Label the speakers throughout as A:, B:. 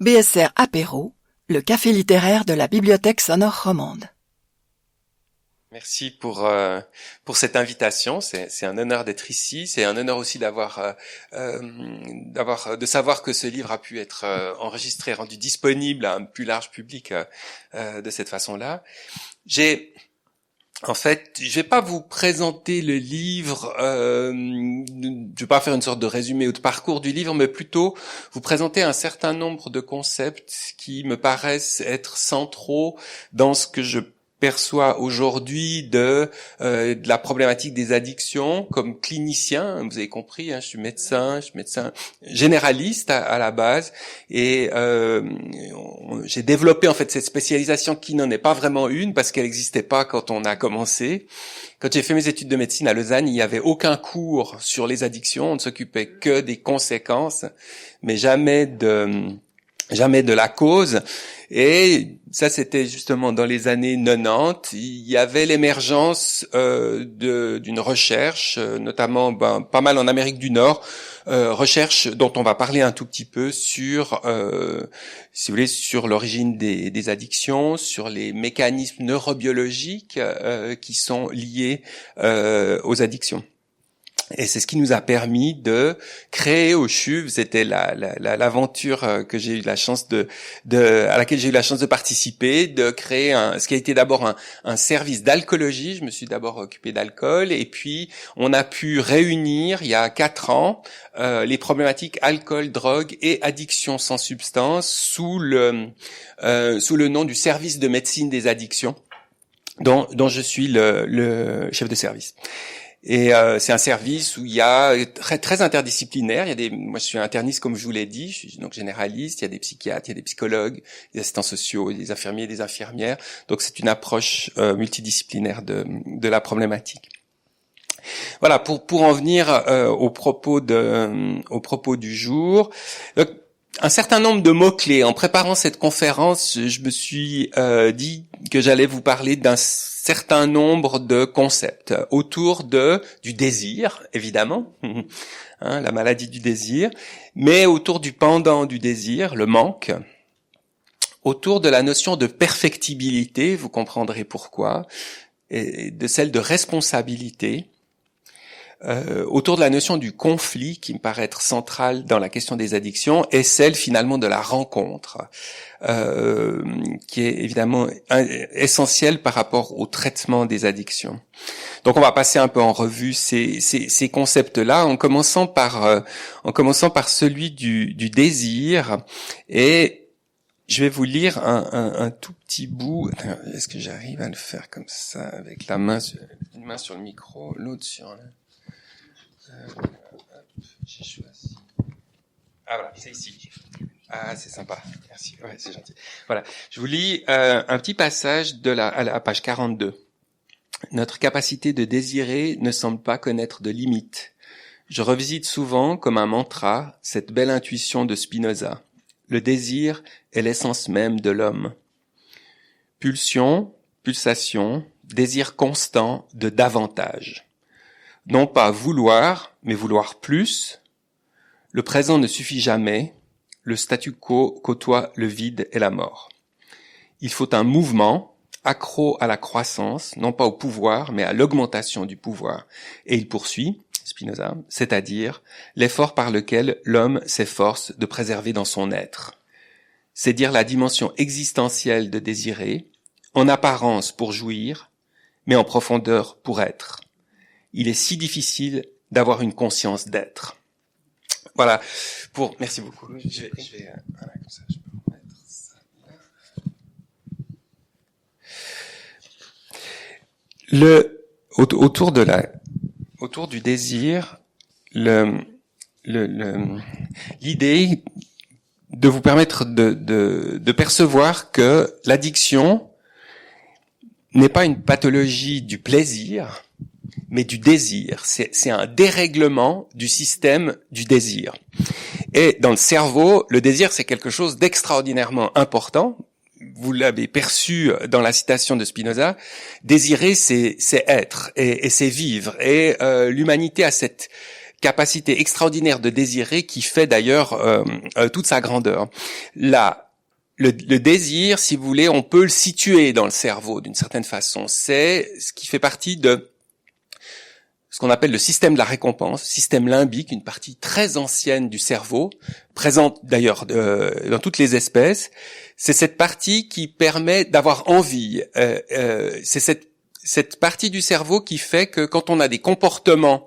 A: BSR Apéro, le café littéraire de la Bibliothèque sonore romande.
B: Merci pour cette invitation. C'est un honneur d'être ici. C'est un honneur aussi de savoir que ce livre a pu être enregistré, rendu disponible à un plus large public de cette façon-là. En fait, je vais pas vous présenter le livre, je vais pas faire une sorte de résumé ou de parcours du livre, mais plutôt vous présenter un certain nombre de concepts qui me paraissent être centraux dans ce que je perçois aujourd'hui de la problématique des addictions comme clinicien. Vous avez compris, je suis médecin généraliste à la base, et j'ai développé en fait cette spécialisation qui n'en est pas vraiment une parce qu'elle n'existait pas quand on a commencé. Quand j'ai fait mes études de médecine à Lausanne, il n'y avait aucun cours sur les addictions, on ne s'occupait que des conséquences, mais jamais de la cause. Et ça, c'était justement dans les années 90. Il y avait l'émergence d'une recherche, notamment pas mal en Amérique du Nord, recherche dont on va parler un tout petit peu sur, si vous voulez, sur l'origine des addictions, sur les mécanismes neurobiologiques qui sont liés aux addictions. Et c'est ce qui nous a permis de créer au CHUV, c'était l'aventure que j'ai eu la chance à laquelle j'ai eu la chance de participer, de créer ce qui a été d'abord un service d'alcoolologie. Je me suis d'abord occupé d'alcool, et puis on a pu réunir il y a 4 ans les problématiques alcool, drogue et addiction sans substance sous le nom du service de médecine des addictions, dont je suis le chef de service. Et c'est un service où il y a très interdisciplinaire. Moi je suis interniste comme je vous l'ai dit, je suis donc généraliste. Il y a des psychiatres, il y a des psychologues, des assistants sociaux, des infirmiers, des infirmières. Donc c'est une approche multidisciplinaire de la problématique. Voilà, pour en venir au propos du jour. Donc, un certain nombre de mots-clés. En préparant cette conférence, je me suis dit que j'allais vous parler d'un certain nombre de concepts autour du désir, évidemment, la maladie du désir, mais autour du pendant du désir, le manque, autour de la notion de perfectibilité, vous comprendrez pourquoi, et de celle de responsabilité, autour de la notion du conflit qui me paraît être centrale dans la question des addictions, et celle finalement de la rencontre, qui est évidemment essentielle par rapport au traitement des addictions. Donc on va passer un peu en revue ces concepts-là, en commençant par celui du désir, et je vais vous lire un tout petit bout. Est-ce que j'arrive à le faire comme ça, avec une main sur le micro, l'autre sur j'ai choisi. Ah voilà, c'est ici. Ah, c'est sympa. Merci. Ouais, c'est gentil. Voilà. Je vous lis un petit passage à la page 42. Notre capacité de désirer ne semble pas connaître de limites. Je revisite souvent comme un mantra cette belle intuition de Spinoza. Le désir est l'essence même de l'homme. Pulsion, pulsation, désir constant de davantage. Non pas vouloir, mais vouloir plus. Le présent ne suffit jamais. Le statu quo côtoie le vide et la mort. Il faut un mouvement, accro à la croissance, non pas au pouvoir, mais à l'augmentation du pouvoir. Et il poursuit, Spinoza, c'est-à-dire l'effort par lequel l'homme s'efforce de préserver dans son être. C'est dire la dimension existentielle de désirer, en apparence pour jouir, mais en profondeur pour être. Il est si difficile d'avoir une conscience d'être. Voilà. Merci beaucoup. Je vais voilà, comme ça, je peux remettre ça là. Autour du désir, l'idée de vous permettre de percevoir que l'addiction n'est pas une pathologie du plaisir, mais du désir. C'est un dérèglement du système du désir. Et dans le cerveau, le désir, c'est quelque chose d'extraordinairement important. Vous l'avez perçu dans la citation de Spinoza. Désirer, c'est être et c'est vivre. Et l'humanité a cette capacité extraordinaire de désirer qui fait d'ailleurs toute sa grandeur. Le désir, si vous voulez, on peut le situer dans le cerveau d'une certaine façon. C'est ce qui fait partie de ce qu'on appelle le système de la récompense, système limbique, une partie très ancienne du cerveau, présente d'ailleurs dans toutes les espèces. C'est cette partie qui permet d'avoir envie. C'est cette partie du cerveau qui fait que quand on a des comportements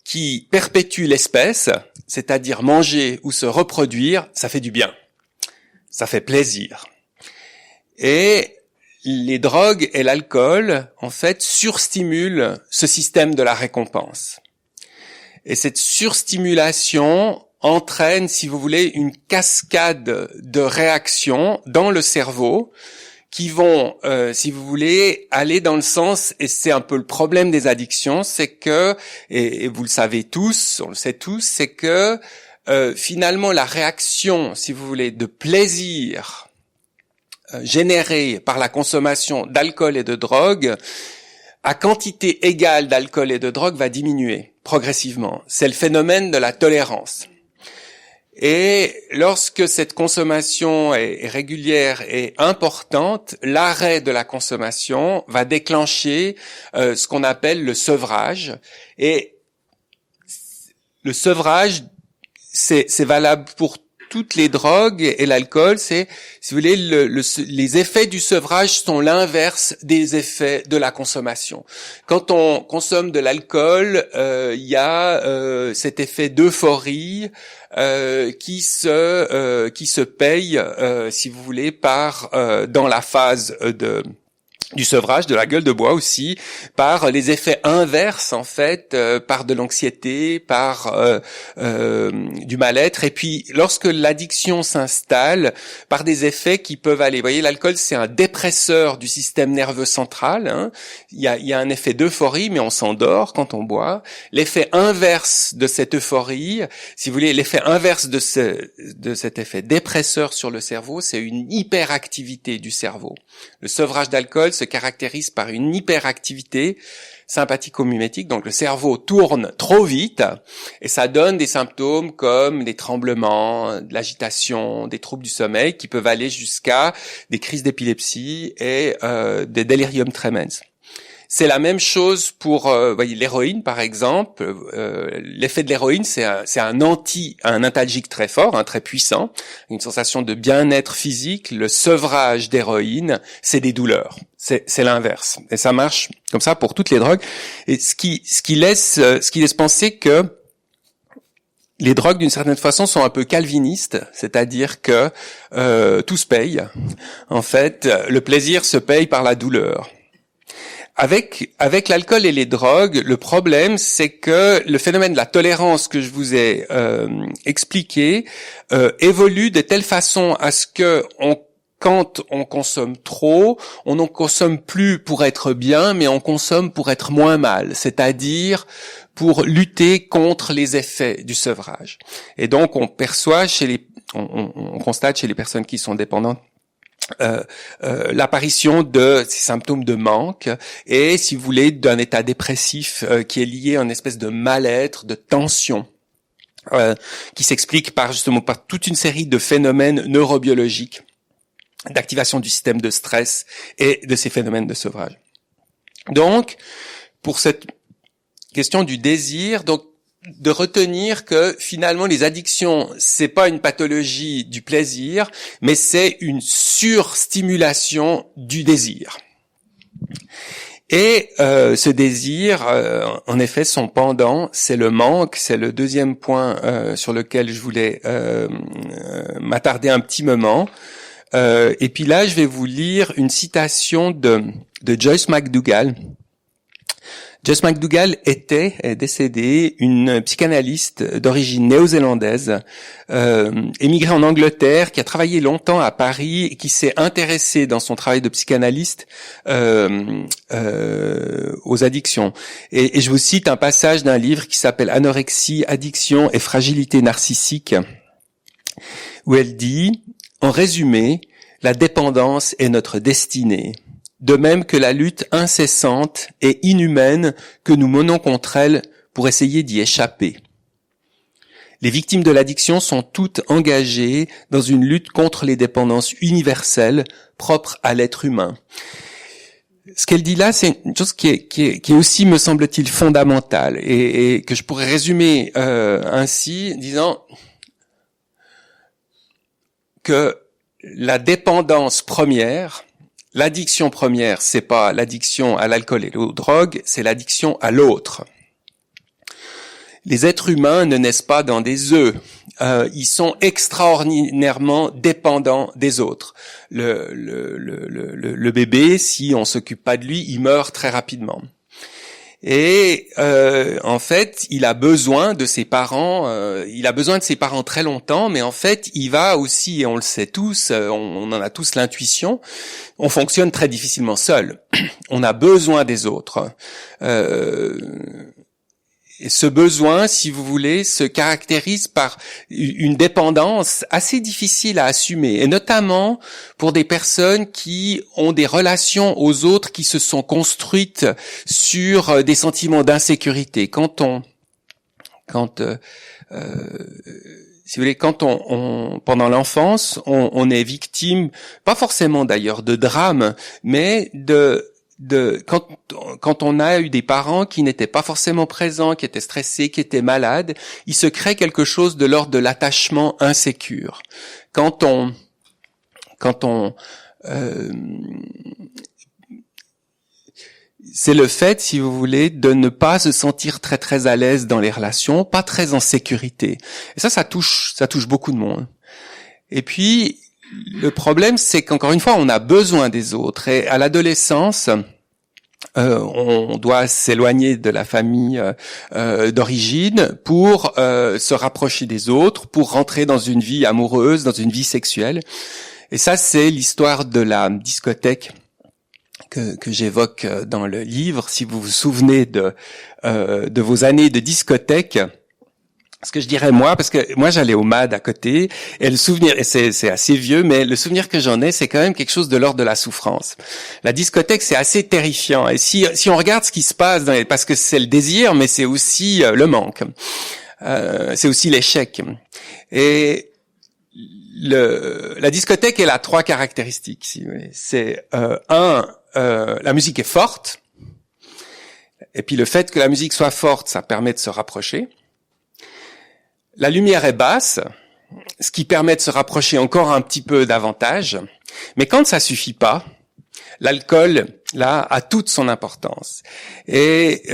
B: qui perpétuent l'espèce, c'est-à-dire manger ou se reproduire, ça fait du bien. Ça fait plaisir. Et les drogues et l'alcool, en fait, surstimulent ce système de la récompense. Et cette surstimulation entraîne, si vous voulez, une cascade de réactions dans le cerveau qui vont, si vous voulez, aller dans le sens, et c'est un peu le problème des addictions, c'est que, et vous le savez tous, on le sait tous, c'est que finalement, la réaction, si vous voulez, de plaisir générée par la consommation d'alcool et de drogue, à quantité égale d'alcool et de drogue, va diminuer progressivement. C'est le phénomène de la tolérance. Et lorsque cette consommation est régulière et importante, l'arrêt de la consommation va déclencher ce qu'on appelle le sevrage. Et le sevrage, c'est valable pour toutes les drogues et l'alcool. C'est, si vous voulez, les effets du sevrage sont l'inverse des effets de la consommation. Quand on consomme de l'alcool, il y a cet effet d'euphorie qui se paye, si vous voulez, par dans la phase du sevrage, de la gueule de bois aussi, par les effets inverses en fait, par de l'anxiété, par du mal-être, et puis lorsque l'addiction s'installe, par des effets qui peuvent aller. Vous voyez, l'alcool c'est un dépresseur du système nerveux central. Hein. Il y a un effet d'euphorie, mais on s'endort quand on boit. L'effet inverse de cette euphorie, si vous voulez, l'effet inverse de cet effet dépresseur sur le cerveau, c'est une hyperactivité du cerveau. Le sevrage d'alcool se caractérise par une hyperactivité sympathico-mimétique, donc le cerveau tourne trop vite et ça donne des symptômes comme des tremblements, de l'agitation, des troubles du sommeil qui peuvent aller jusqu'à des crises d'épilepsie et des delirium tremens. C'est la même chose pour voyez, l'héroïne, par exemple. L'effet de l'héroïne, c'est un antalgique très fort, très puissant, une sensation de bien-être physique. Le sevrage d'héroïne, c'est des douleurs. C'est l'inverse. Et ça marche comme ça pour toutes les drogues. Et ce qui laisse penser que les drogues, d'une certaine façon, sont un peu calvinistes, c'est-à-dire que tout se paye. En fait, le plaisir se paye par la douleur. Avec l'alcool et les drogues, le problème, c'est que le phénomène de la tolérance que je vous ai expliqué évolue de telle façon à ce que quand on consomme trop, on n'en consomme plus pour être bien, mais on consomme pour être moins mal, c'est-à-dire pour lutter contre les effets du sevrage. Et donc, on perçoit on constate chez les personnes qui sont dépendantes l'apparition de ces symptômes de manque et, si vous voulez, d'un état dépressif qui est lié à une espèce de mal-être, de tension, qui s'explique par toute une série de phénomènes neurobiologiques, d'activation du système de stress et de ces phénomènes de sevrage. Donc, pour cette question du désir, de retenir que finalement les addictions, c'est pas une pathologie du plaisir, mais c'est une surstimulation du désir. Et ce désir, en effet, son pendant, c'est le manque. C'est le deuxième point sur lequel je voulais m'attarder un petit moment. Et puis là, je vais vous lire une citation de Joyce McDougall. Joyce McDougall est décédée, une psychanalyste d'origine néo-zélandaise, émigrée en Angleterre, qui a travaillé longtemps à Paris et qui s'est intéressée dans son travail de psychanalyste aux addictions. Et je vous cite un passage d'un livre qui s'appelle « Anorexie, addiction et fragilité narcissique », où elle dit « En résumé, la dépendance est notre destinée. De même que la lutte incessante et inhumaine que nous menons contre elle pour essayer d'y échapper. Les victimes de l'addiction sont toutes engagées dans une lutte contre les dépendances universelles propres à l'être humain. Ce qu'elle dit là, c'est une chose qui est aussi, me semble-t-il, fondamentale et que je pourrais résumer ainsi, disant que la dépendance première, l'addiction première, c'est pas l'addiction à l'alcool et aux drogues, c'est l'addiction à l'autre. Les êtres humains ne naissent pas dans des œufs. Ils sont extraordinairement dépendants des autres. Le bébé, si on s'occupe pas de lui, il meurt très rapidement. Et en fait, il a besoin de ses parents. Il a besoin de ses parents très longtemps, mais en fait, il va aussi, et on le sait tous, on en a tous l'intuition. On fonctionne très difficilement seul. On a besoin des autres. Et ce besoin, si vous voulez, se caractérise par une dépendance assez difficile à assumer, et notamment pour des personnes qui ont des relations aux autres qui se sont construites sur des sentiments d'insécurité. Si vous voulez, quand pendant l'enfance, on est victime, pas forcément d'ailleurs de drames, mais quand on a eu des parents qui n'étaient pas forcément présents, qui étaient stressés, qui étaient malades, il se crée quelque chose de l'ordre de l'attachement insécure. C'est le fait, si vous voulez, de ne pas se sentir très très à l'aise dans les relations, pas très en sécurité. Et ça touche beaucoup de monde. Et puis, le problème, c'est qu'encore une fois, on a besoin des autres. Et à l'adolescence, on doit s'éloigner de la famille d'origine pour se rapprocher des autres, pour rentrer dans une vie amoureuse, dans une vie sexuelle. Et ça, c'est l'histoire de la discothèque que j'évoque dans le livre. Si vous vous souvenez de vos années de discothèque, ce que je dirais moi, parce que moi j'allais au MAD à côté, et le souvenir, et c'est assez vieux, mais le souvenir que j'en ai, c'est quand même quelque chose de l'ordre de la souffrance. La discothèque, c'est assez terrifiant, et si on regarde ce qui se passe, parce que c'est le désir, mais c'est aussi le manque, c'est aussi l'échec. Et la discothèque, elle a 3 caractéristiques. Si vous voulez. C'est la musique est forte, et puis le fait que la musique soit forte, ça permet de se rapprocher. La lumière est basse, ce qui permet de se rapprocher encore un petit peu davantage. Mais quand ça suffit pas, l'alcool, là, a toute son importance. Et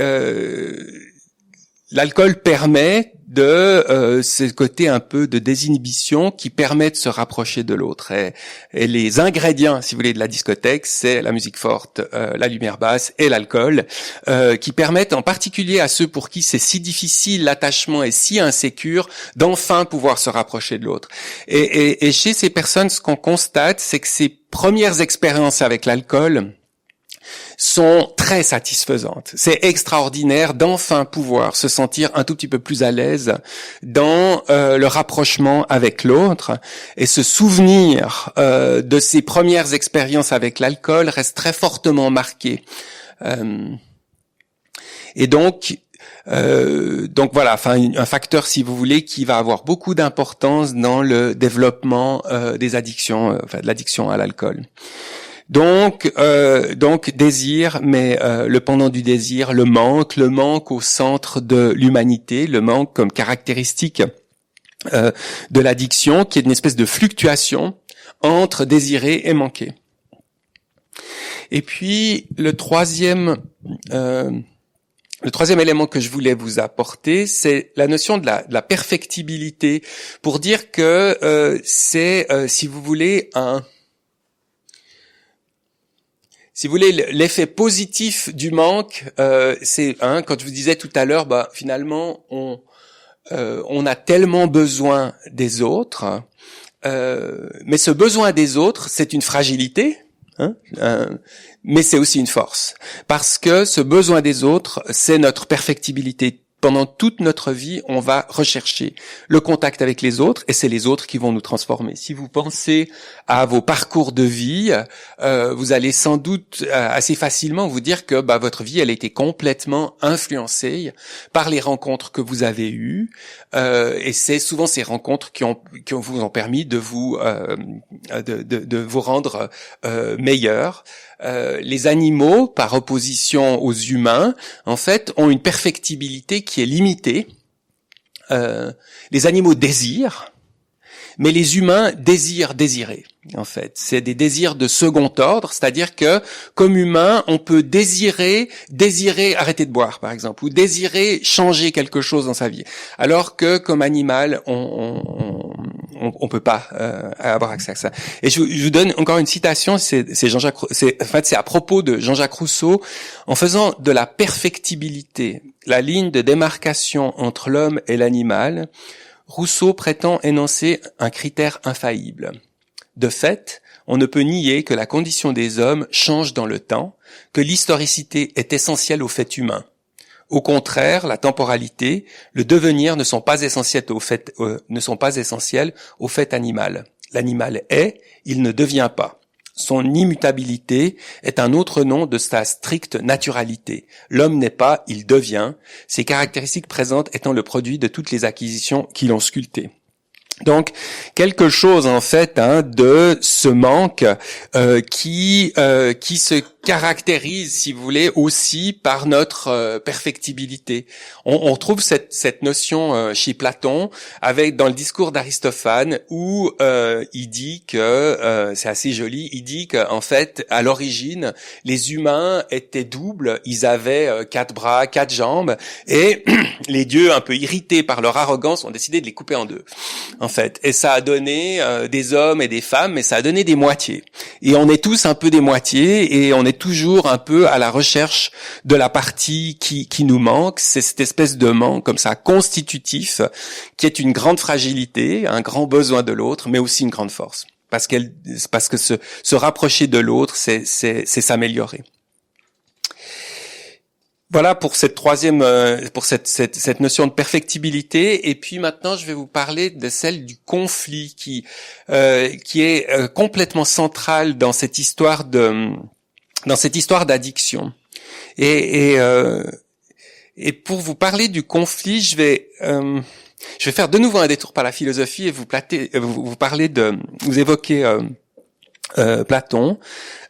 B: l'alcool permet ce côté un peu de désinhibition qui permet de se rapprocher de l'autre. Et les ingrédients, si vous voulez, de la discothèque, c'est la musique forte, la lumière basse et l'alcool, qui permettent en particulier à ceux pour qui c'est si difficile, l'attachement est si insécure, d'enfin pouvoir se rapprocher de l'autre. Et chez ces personnes, ce qu'on constate, c'est que ces premières expériences avec l'alcool sont très satisfaisantes. C'est extraordinaire d'enfin pouvoir se sentir un tout petit peu plus à l'aise dans le rapprochement avec l'autre, et ce souvenir de ces premières expériences avec l'alcool reste très fortement marqué. Et donc voilà, un facteur, si vous voulez, qui va avoir beaucoup d'importance dans le développement des addictions, de l'addiction à l'alcool. Donc désir, mais le pendant du désir, le manque au centre de l'humanité, le manque comme caractéristique de l'addiction, qui est une espèce de fluctuation entre désirer et manquer. Et puis le troisième élément que je voulais vous apporter, c'est la notion de la perfectibilité, pour dire que c'est, si vous voulez, l'effet positif du manque, c'est quand je vous disais tout à l'heure, finalement on a tellement besoin des autres, mais ce besoin des autres, c'est une fragilité, mais c'est aussi une force, parce que ce besoin des autres, c'est notre perfectibilité. pendant toute notre vie, on va rechercher le contact avec les autres, et c'est les autres qui vont nous transformer. Si vous pensez à vos parcours de vie, vous allez sans doute assez facilement vous dire que votre vie, elle a été complètement influencée par les rencontres que vous avez eues, et c'est souvent ces rencontres qui vous ont permis de vous rendre meilleur. Les animaux, par opposition aux humains, en fait, ont une perfectibilité qui est limitée. Les animaux désirent, mais les humains désirent désirer. En fait, c'est des désirs de second ordre, c'est-à-dire que, comme humain, on peut désirer arrêter de boire, par exemple, ou désirer changer quelque chose dans sa vie, alors que, comme animal, on peut pas avoir accès à ça. Et je vous donne encore une citation, c'est à propos de Jean-Jacques Rousseau, en faisant de la perfectibilité la ligne de démarcation entre l'homme et l'animal. Rousseau prétend énoncer un critère infaillible. De fait, on ne peut nier que la condition des hommes change dans le temps, que l'historicité est essentielle au fait humain. Au contraire, la temporalité, le devenir ne sont pas essentiels au fait animal. L'animal est, il ne devient pas. Son immutabilité est un autre nom de sa stricte naturalité. L'homme n'est pas, il devient, ses caractéristiques présentes étant le produit de toutes les acquisitions qui l'ont sculpté. Donc, quelque chose en fait de ce manque qui se caractérise, si vous voulez, aussi par notre perfectibilité. On trouve cette notion chez Platon, dans le discours d'Aristophane, où il dit que c'est assez joli. Il dit qu'en fait, à l'origine, les humains étaient doubles. Ils avaient 4 bras, 4 jambes, et les dieux, un peu irrités par leur arrogance, ont décidé de les couper en deux. En fait, et ça a donné des hommes et des femmes, mais ça a donné des moitiés. Et on est tous un peu des moitiés, et on est toujours un peu à la recherche de la partie qui nous manque. C'est cette espèce de manque comme ça constitutif qui est une grande fragilité, un grand besoin de l'autre, mais aussi une grande force. Parce que se rapprocher de l'autre, c'est s'améliorer. Voilà pour cette troisième, pour cette notion de perfectibilité. Et puis maintenant, je vais vous parler de celle du conflit qui est complètement centrale dans cette histoire d'addiction. Et pour vous parler du conflit, je vais faire de nouveau un détour par la philosophie et vous évoquer Platon.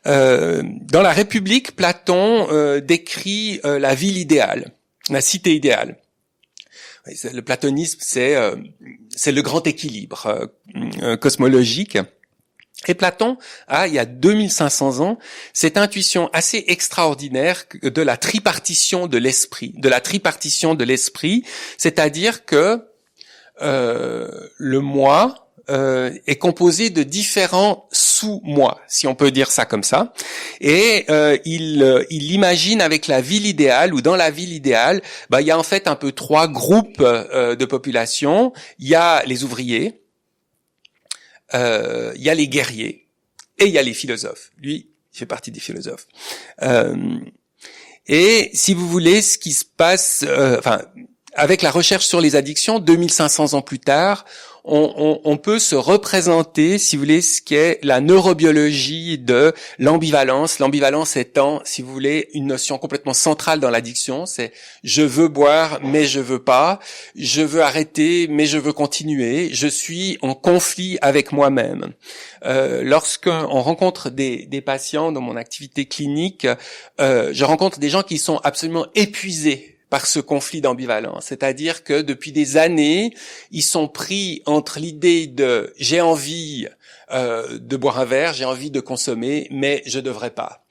B: Dans la République, Platon décrit la ville idéale, la cité idéale. Le platonisme, c'est le grand équilibre cosmologique. Et Platon a, il y a 2500 ans, cette intuition assez extraordinaire de la tripartition de l'esprit, c'est-à-dire que le moi est composé de différents sous-moi, si on peut dire ça comme ça. Et il imagine avec la ville idéale, ou dans la ville idéale, il y a en fait un peu 3 groupes de population. Il y a les ouvriers, il y a les guerriers, et il y a les philosophes. Lui, il fait partie des philosophes. Et si vous voulez, ce qui se passe, avec la recherche sur les addictions, 2500 ans plus tard, on peut se représenter, si vous voulez, ce qu'est la neurobiologie de l'ambivalence. L'ambivalence étant, si vous voulez, une notion complètement centrale dans l'addiction. C'est je veux boire, mais je veux pas. Je veux arrêter, mais je veux continuer. Je suis en conflit avec moi-même. Lorsqu'on rencontre des patients dans mon activité clinique, je rencontre des gens qui sont absolument épuisés par ce conflit d'ambivalence. C'est-à-dire que depuis des années, ils sont pris entre l'idée de j'ai envie de boire un verre, j'ai envie de consommer, mais je devrais pas.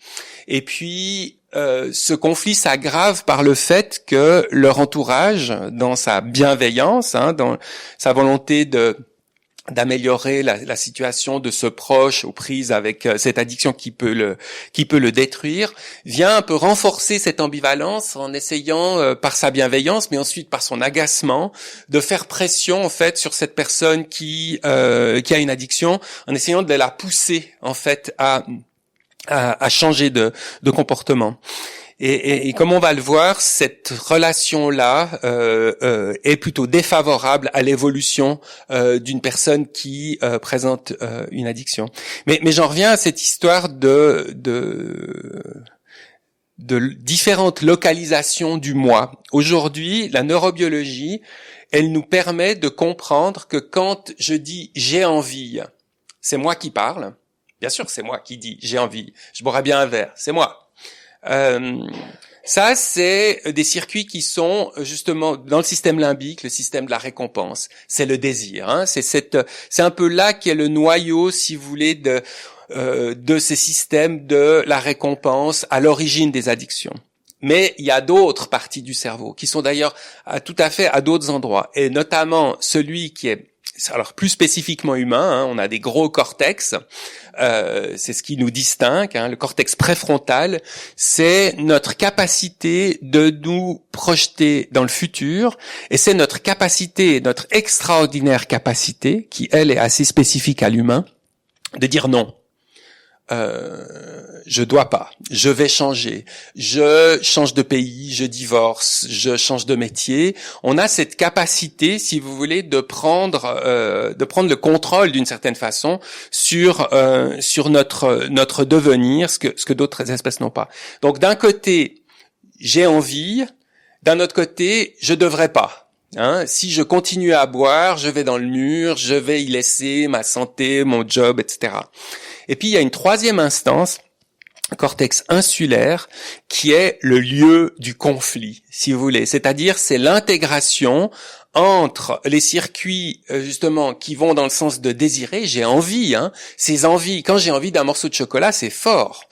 B: Et puis ce conflit s'aggrave par le fait que leur entourage, dans sa bienveillance, dans sa volonté d'améliorer la situation de ce proche aux prises avec cette addiction qui peut le détruire, vient un peu renforcer cette ambivalence en essayant par sa bienveillance, mais ensuite par son agacement, de faire pression en fait sur cette personne qui a une addiction, en essayant de la pousser en fait à à changer de comportement. Et comme on va le voir, cette relation-là est plutôt défavorable à l'évolution d'une personne qui présente une addiction. Mais j'en reviens à cette histoire de différentes localisations du moi. Aujourd'hui, la neurobiologie, elle nous permet de comprendre que quand je dis j'ai envie, c'est moi qui parle. Bien sûr, c'est moi qui dis j'ai envie. Je boirais bien un verre, c'est moi. Ça, c'est des circuits qui sont justement dans le système limbique, le système de la récompense. C'est le désir. Hein. C'est un peu là qu'est le noyau, si vous voulez, de ces systèmes de la récompense à l'origine des addictions. Mais il y a d'autres parties du cerveau qui sont d'ailleurs tout à fait à d'autres endroits, et notamment celui qui est alors plus spécifiquement humain. Hein, on a des gros cortex, c'est ce qui nous distingue. Hein, le cortex préfrontal, c'est notre capacité de nous projeter dans le futur, et c'est notre capacité, notre extraordinaire capacité, qui elle est assez spécifique à l'humain, de dire non. Je dois pas, je vais changer, je change de pays, je divorce, je change de métier. On a cette capacité, si vous voulez, de prendre le contrôle d'une certaine façon sur notre devenir, ce que d'autres espèces n'ont pas. Donc d'un côté, j'ai envie, d'un autre côté, je devrais pas. Hein, si je continue à boire, je vais dans le mur, je vais y laisser ma santé, mon job, etc. Et puis il y a une troisième instance, cortex insulaire, qui est le lieu du conflit, si vous voulez. C'est-à-dire, c'est l'intégration entre les circuits justement qui vont dans le sens de désirer. J'ai envie, hein. Ces envies. Quand j'ai envie d'un morceau de chocolat, c'est fort.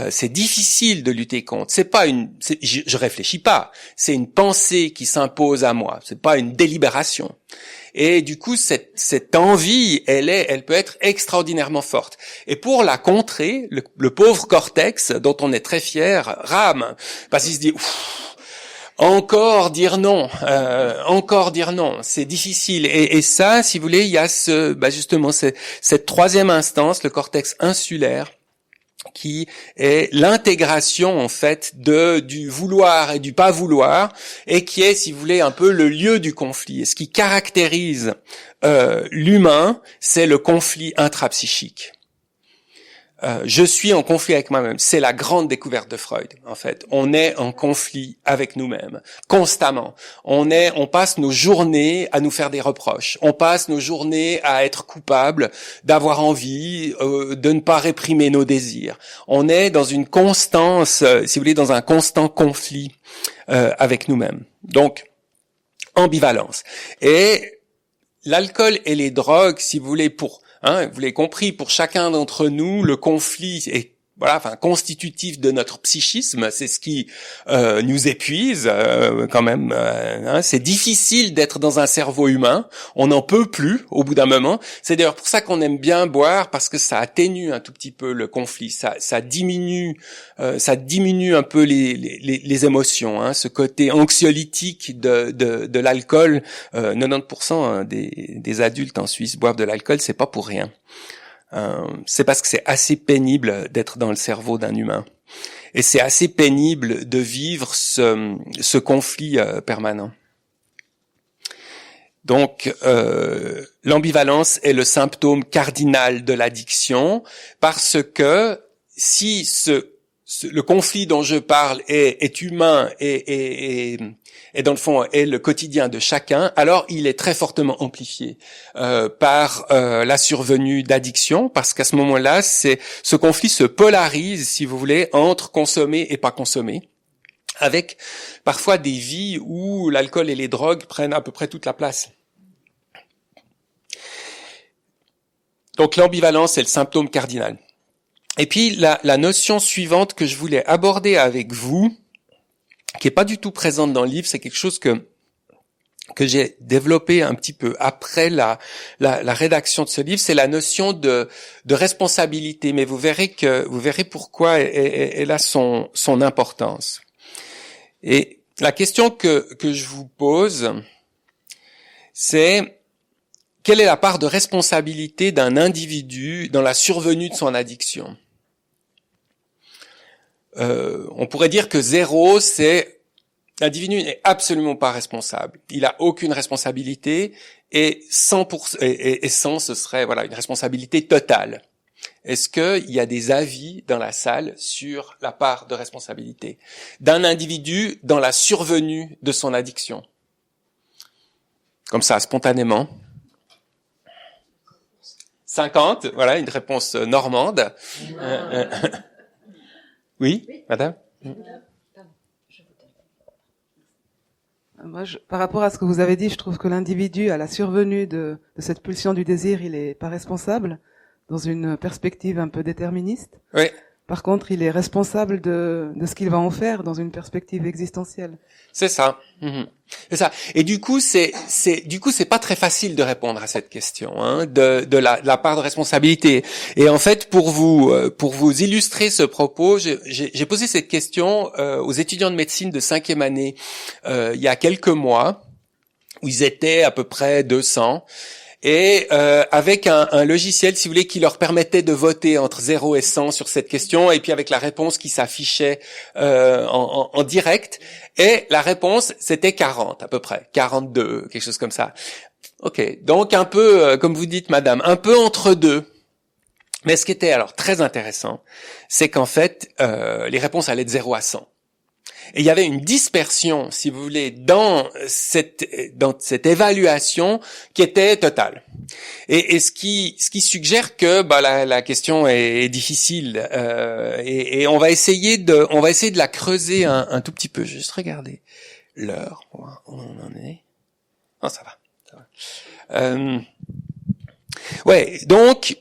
B: C'est difficile de lutter contre. Je réfléchis pas. C'est une pensée qui s'impose à moi. C'est pas une délibération. Et du coup, cette envie, elle peut être extraordinairement forte. Et pour la contrer, le pauvre cortex, dont on est très fier, rame, parce qu'il se dit encore dire non, c'est difficile. Et ça, si vous voulez, il y a justement cette troisième instance, le cortex insulaire, qui est l'intégration en fait du vouloir et du pas vouloir, et qui est, si vous voulez, un peu le lieu du conflit. Et ce qui caractérise l'humain, c'est le conflit intrapsychique. Je suis en conflit avec moi-même. C'est la grande découverte de Freud, en fait. On est en conflit avec nous-mêmes, constamment. On passe nos journées à nous faire des reproches. On passe nos journées à être coupables, d'avoir envie, de ne pas réprimer nos désirs. On est dans une constance, si vous voulez, dans un constant conflit avec nous-mêmes. Donc, ambivalence. Et l'alcool et les drogues, si vous voulez, vous l'avez compris, pour chacun d'entre nous, le conflit est constitutif de notre psychisme. C'est ce qui nous épuise quand même. C'est difficile d'être dans un cerveau humain. On n'en peut plus au bout d'un moment. C'est d'ailleurs pour ça qu'on aime bien boire, parce que ça atténue un tout petit peu le conflit. Ça diminue un peu les émotions. Hein, ce côté anxiolytique de l'alcool. 90% des adultes en Suisse boivent de l'alcool. C'est pas pour rien. C'est parce que c'est assez pénible d'être dans le cerveau d'un humain. Et c'est assez pénible de vivre ce conflit permanent. Donc, l'ambivalence est le symptôme cardinal de l'addiction, parce que si le conflit dont je parle est humain et dans le fond est le quotidien de chacun, alors il est très fortement amplifié par la survenue d'addiction, parce qu'à ce moment-là, ce conflit se polarise, si vous voulez, entre consommer et pas consommer, avec parfois des vies où l'alcool et les drogues prennent à peu près toute la place. Donc l'ambivalence est le symptôme cardinal. Et puis la notion suivante que je voulais aborder avec vous, qui est pas du tout présente dans le livre, c'est quelque chose que j'ai développé un petit peu après la rédaction de ce livre, c'est la notion de responsabilité. Mais vous verrez pourquoi elle a son importance. Et la question que je vous pose, c'est: quelle est la part de responsabilité d'un individu dans la survenue de son addiction ? on pourrait dire que 0, c'est l'individu n'est absolument pas responsable. Il a aucune responsabilité et 100%, et 100, ce serait voilà une responsabilité totale. Est-ce qu'il y a des avis dans la salle sur la part de responsabilité d'un individu dans la survenue de son addiction? Comme ça, spontanément. 50, voilà, une réponse normande. Oui, madame?
C: Moi, par rapport à ce que vous avez dit, je trouve que l'individu, à la survenue de cette pulsion du désir, il est pas responsable, dans une perspective un peu déterministe.
B: Oui.
C: Par contre, il est responsable de ce qu'il va en faire dans une perspective existentielle.
B: C'est ça. C'est ça. Et du coup, c'est pas très facile de répondre à cette question, hein, de la part de responsabilité. Et en fait, pour vous illustrer ce propos, j'ai posé cette question aux étudiants de médecine de 5e année il y a quelques mois, où ils étaient à peu près 200. Et avec un logiciel, si vous voulez, qui leur permettait de voter entre 0 et 100 sur cette question, et puis avec la réponse qui s'affichait en direct. Et la réponse, c'était 40 à peu près, 42, quelque chose comme ça. Ok, donc un peu, comme vous dites, madame, un peu entre deux. Mais ce qui était alors très intéressant, c'est qu'en fait, les réponses allaient de 0 à 100. Et il y avait une dispersion, si vous voulez, dans cette évaluation qui était totale. Et ce qui suggère que la question est difficile et on va essayer de la creuser un tout petit peu. Juste regarder l'heure, où on en est. Oh, ça va. Ouais, donc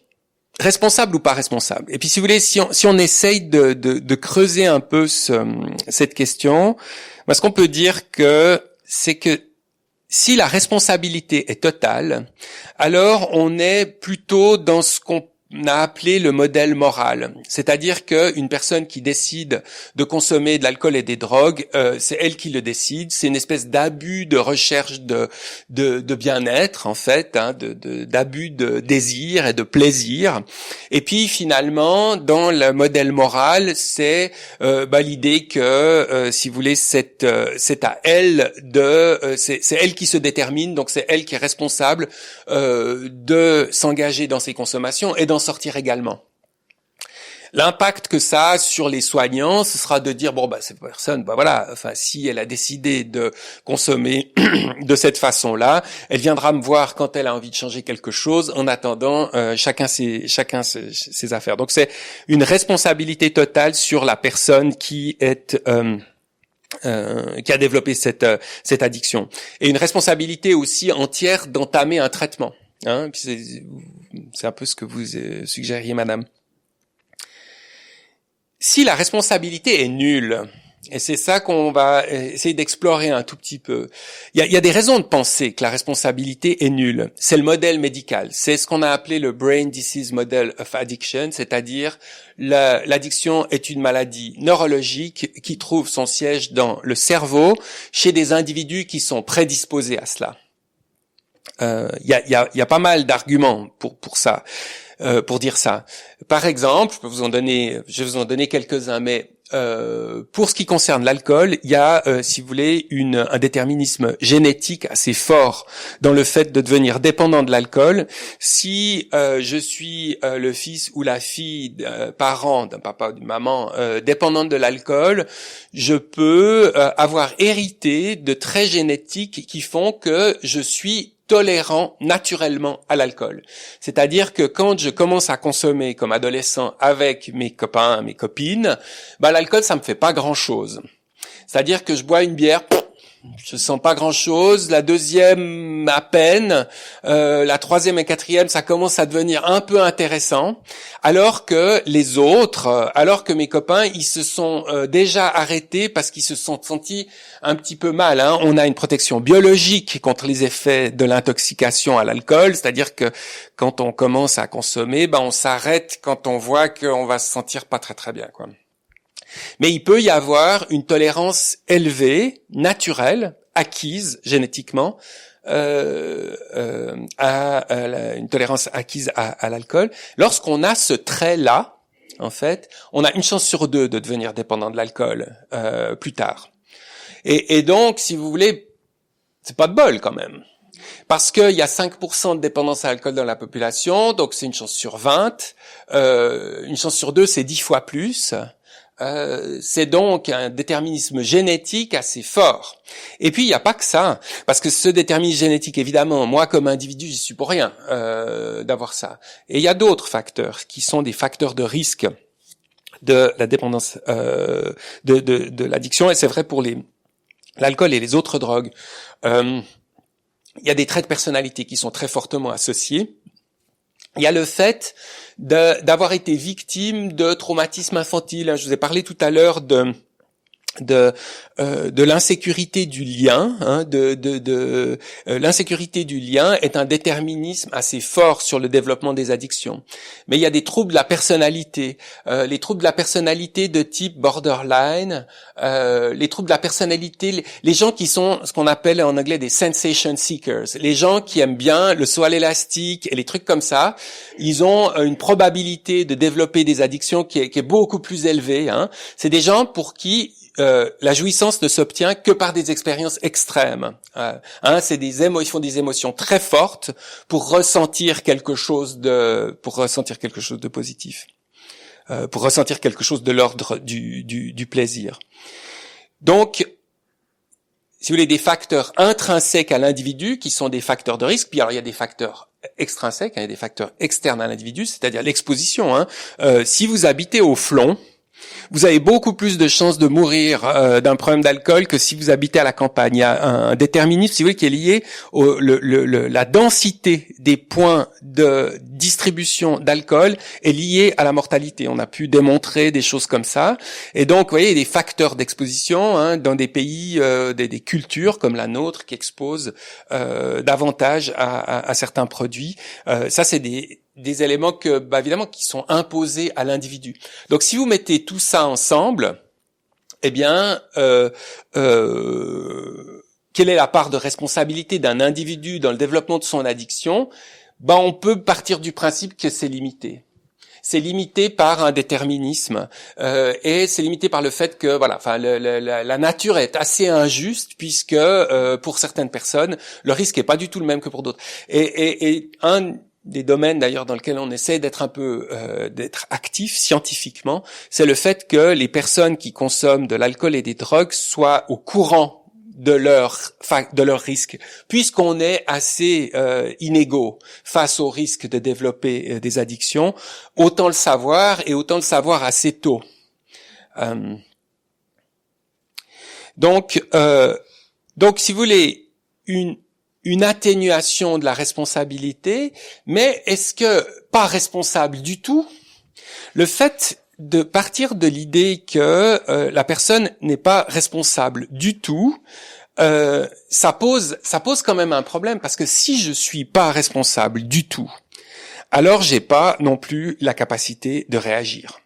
B: responsable ou pas responsable. Et puis si vous voulez, si on essaye de creuser un peu cette question, ce qu'on peut dire c'est que si la responsabilité est totale, alors on est plutôt dans ce qu'on a appelé le modèle moral. C'est-à-dire qu'une personne qui décide de consommer de l'alcool et des drogues, c'est elle qui le décide. C'est une espèce d'abus de recherche de bien-être, en fait, hein, d'abus de désir et de plaisir. Et puis finalement, dans le modèle moral, c'est l'idée que, si vous voulez, c'est à elle c'est elle qui se détermine, donc c'est elle qui est responsable de s'engager dans ses consommations et d'en sortir également. L'impact que ça a sur les soignants, ce sera de dire cette personne, si elle a décidé de consommer de cette façon-là, elle viendra me voir quand elle a envie de changer quelque chose. En attendant, chacun ses affaires. Donc c'est une responsabilité totale sur la personne qui a développé cette addiction, et une responsabilité aussi entière d'entamer un traitement. Hein, c'est un peu ce que vous suggériez, madame. Si la responsabilité est nulle, et c'est ça qu'on va essayer d'explorer un tout petit peu, il y a des raisons de penser que la responsabilité est nulle. C'est le modèle médical. C'est ce qu'on a appelé le Brain Disease Model of Addiction, c'est-à-dire l'addiction est une maladie neurologique qui trouve son siège dans le cerveau chez des individus qui sont prédisposés à cela. Il y a pas mal d'arguments pour ça, pour dire ça. Par exemple, je vais vous en donner quelques-uns, mais pour ce qui concerne l'alcool, il y a, si vous voulez, un déterminisme génétique assez fort dans le fait de devenir dépendant de l'alcool. Si je suis le fils ou la fille parent d'un papa ou d'une maman dépendante de l'alcool, je peux avoir hérité de traits génétiques qui font que je suis tolérant naturellement à l'alcool. C'est-à-dire que quand je commence à consommer comme adolescent avec mes copains, mes copines, l'alcool, ça me fait pas grand-chose. C'est-à-dire que je bois une bière, je sens pas grand-chose. La deuxième, à peine. La troisième et quatrième, ça commence à devenir un peu intéressant. Alors que les autres, alors que mes copains, ils se sont déjà arrêtés parce qu'ils se sont sentis un petit peu mal. Hein. On a une protection biologique contre les effets de l'intoxication à l'alcool. C'est-à-dire que quand on commence à consommer, on s'arrête quand on voit qu'on va se sentir pas très très bien, quoi. Mais il peut y avoir une tolérance élevée, naturelle, acquise génétiquement, une tolérance acquise à l'alcool. Lorsqu'on a ce trait-là, en fait, on a une chance sur 2 de devenir dépendant de l'alcool plus tard. Et donc, si vous voulez, c'est pas de bol quand même. Parce qu'il y a 5% de dépendance à l'alcool dans la population, donc c'est une chance sur 20. Une chance sur 2, c'est 10 fois plus. C'est donc un déterminisme génétique assez fort. Et puis il n'y a pas que ça, parce que ce déterminisme génétique, évidemment, moi comme individu, j'y suis pour rien d'avoir ça. Et il y a d'autres facteurs qui sont des facteurs de risque de la dépendance, de l'addiction, et c'est vrai pour l'alcool et les autres drogues. Il y a des traits de personnalité qui sont très fortement associés. Il y a le fait d'avoir été victime de traumatisme infantile. Je vous ai parlé tout à l'heure de l'insécurité du lien, l'insécurité du lien est un déterminisme assez fort sur le développement des addictions. Mais il y a des troubles de la personnalité, les troubles de la personnalité de type borderline, les troubles de la personnalité, les gens qui sont ce qu'on appelle en anglais des sensation seekers, les gens qui aiment bien le saut à l'élastique et les trucs comme ça, ils ont une probabilité de développer des addictions qui est beaucoup plus élevée. C'est des gens pour qui la jouissance ne s'obtient que par des expériences extrêmes. Ils font des émotions très fortes pour ressentir quelque chose de positif, pour ressentir quelque chose de l'ordre du plaisir. Donc, si vous voulez, des facteurs intrinsèques à l'individu qui sont des facteurs de risque. Puis alors il y a des facteurs extrinsèques, il y a des facteurs externes à l'individu, c'est-à-dire l'exposition. Si vous habitez au Flon, vous avez beaucoup plus de chances de mourir d'un problème d'alcool que si vous habitez à la campagne. Il y a un déterminisme, si vous voulez, qui est lié la densité des points de distribution d'alcool est liée à la mortalité. On a pu démontrer des choses comme ça. Et donc, vous voyez, il y a des facteurs d'exposition dans des pays, des cultures comme la nôtre qui exposent davantage à certains produits. Ça, c'est des éléments évidemment qui sont imposés à l'individu. Donc si vous mettez tout ça ensemble, eh bien quelle est la part de responsabilité d'un individu dans le développement de son addiction? On peut partir du principe que c'est limité. C'est limité par un déterminisme et c'est limité par le fait que la nature est assez injuste puisque pour certaines personnes le risque est pas du tout le même que pour d'autres. Et un des domaines d'ailleurs dans lesquels on essaie d'être un peu d'être actif scientifiquement, c'est le fait que les personnes qui consomment de l'alcool et des drogues soient au courant de leur risque, puisqu'on est assez inégaux face au risque de développer des addictions, autant le savoir assez tôt. Donc si vous voulez une atténuation de la responsabilité, mais est-ce que pas responsable du tout? Le fait de partir de l'idée que la personne n'est pas responsable du tout, ça pose quand même un problème, parce que si je suis pas responsable du tout, alors j'ai pas non plus la capacité de réagir.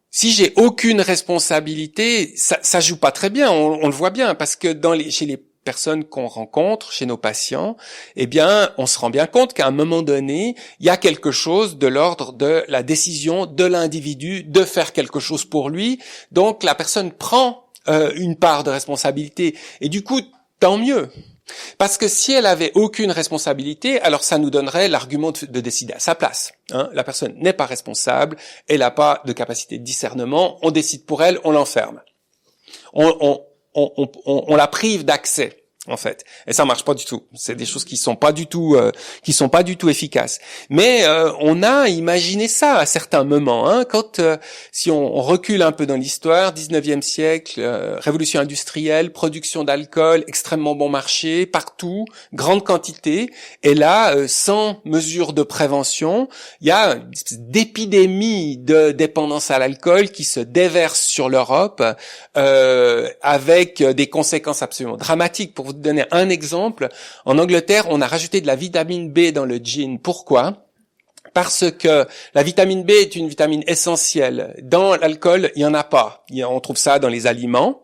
B: Si j'ai aucune responsabilité, ça joue pas très bien, on le voit bien, parce que chez les personnes qu'on rencontre, chez nos patients, eh bien, on se rend bien compte qu'à un moment donné, il y a quelque chose de l'ordre de la décision de l'individu de faire quelque chose pour lui. Donc, la personne prend une part de responsabilité. Et du coup, tant mieux. Parce que si elle avait aucune responsabilité, alors ça nous donnerait l'argument de décider à sa place. La personne n'est pas responsable, elle n'a pas de capacité de discernement, on décide pour elle, on l'enferme. On la prive d'accès, en fait, et ça marche pas du tout. C'est des choses qui sont pas du tout efficaces. Mais on a imaginé ça à certains moments. Quand si on recule un peu dans l'histoire, 19e siècle, révolution industrielle, production d'alcool, extrêmement bon marché, partout, grande quantité. Et là, sans mesure de prévention, il y a une espèce d'épidémie de dépendance à l'alcool qui se déverse sur l'Europe, avec des conséquences absolument dramatiques. Pour vous donner un exemple, en Angleterre, on a rajouté de la vitamine B dans le gin. Pourquoi? Parce que la vitamine B est une vitamine essentielle. Dans l'alcool, il y en a pas. On trouve ça dans les aliments.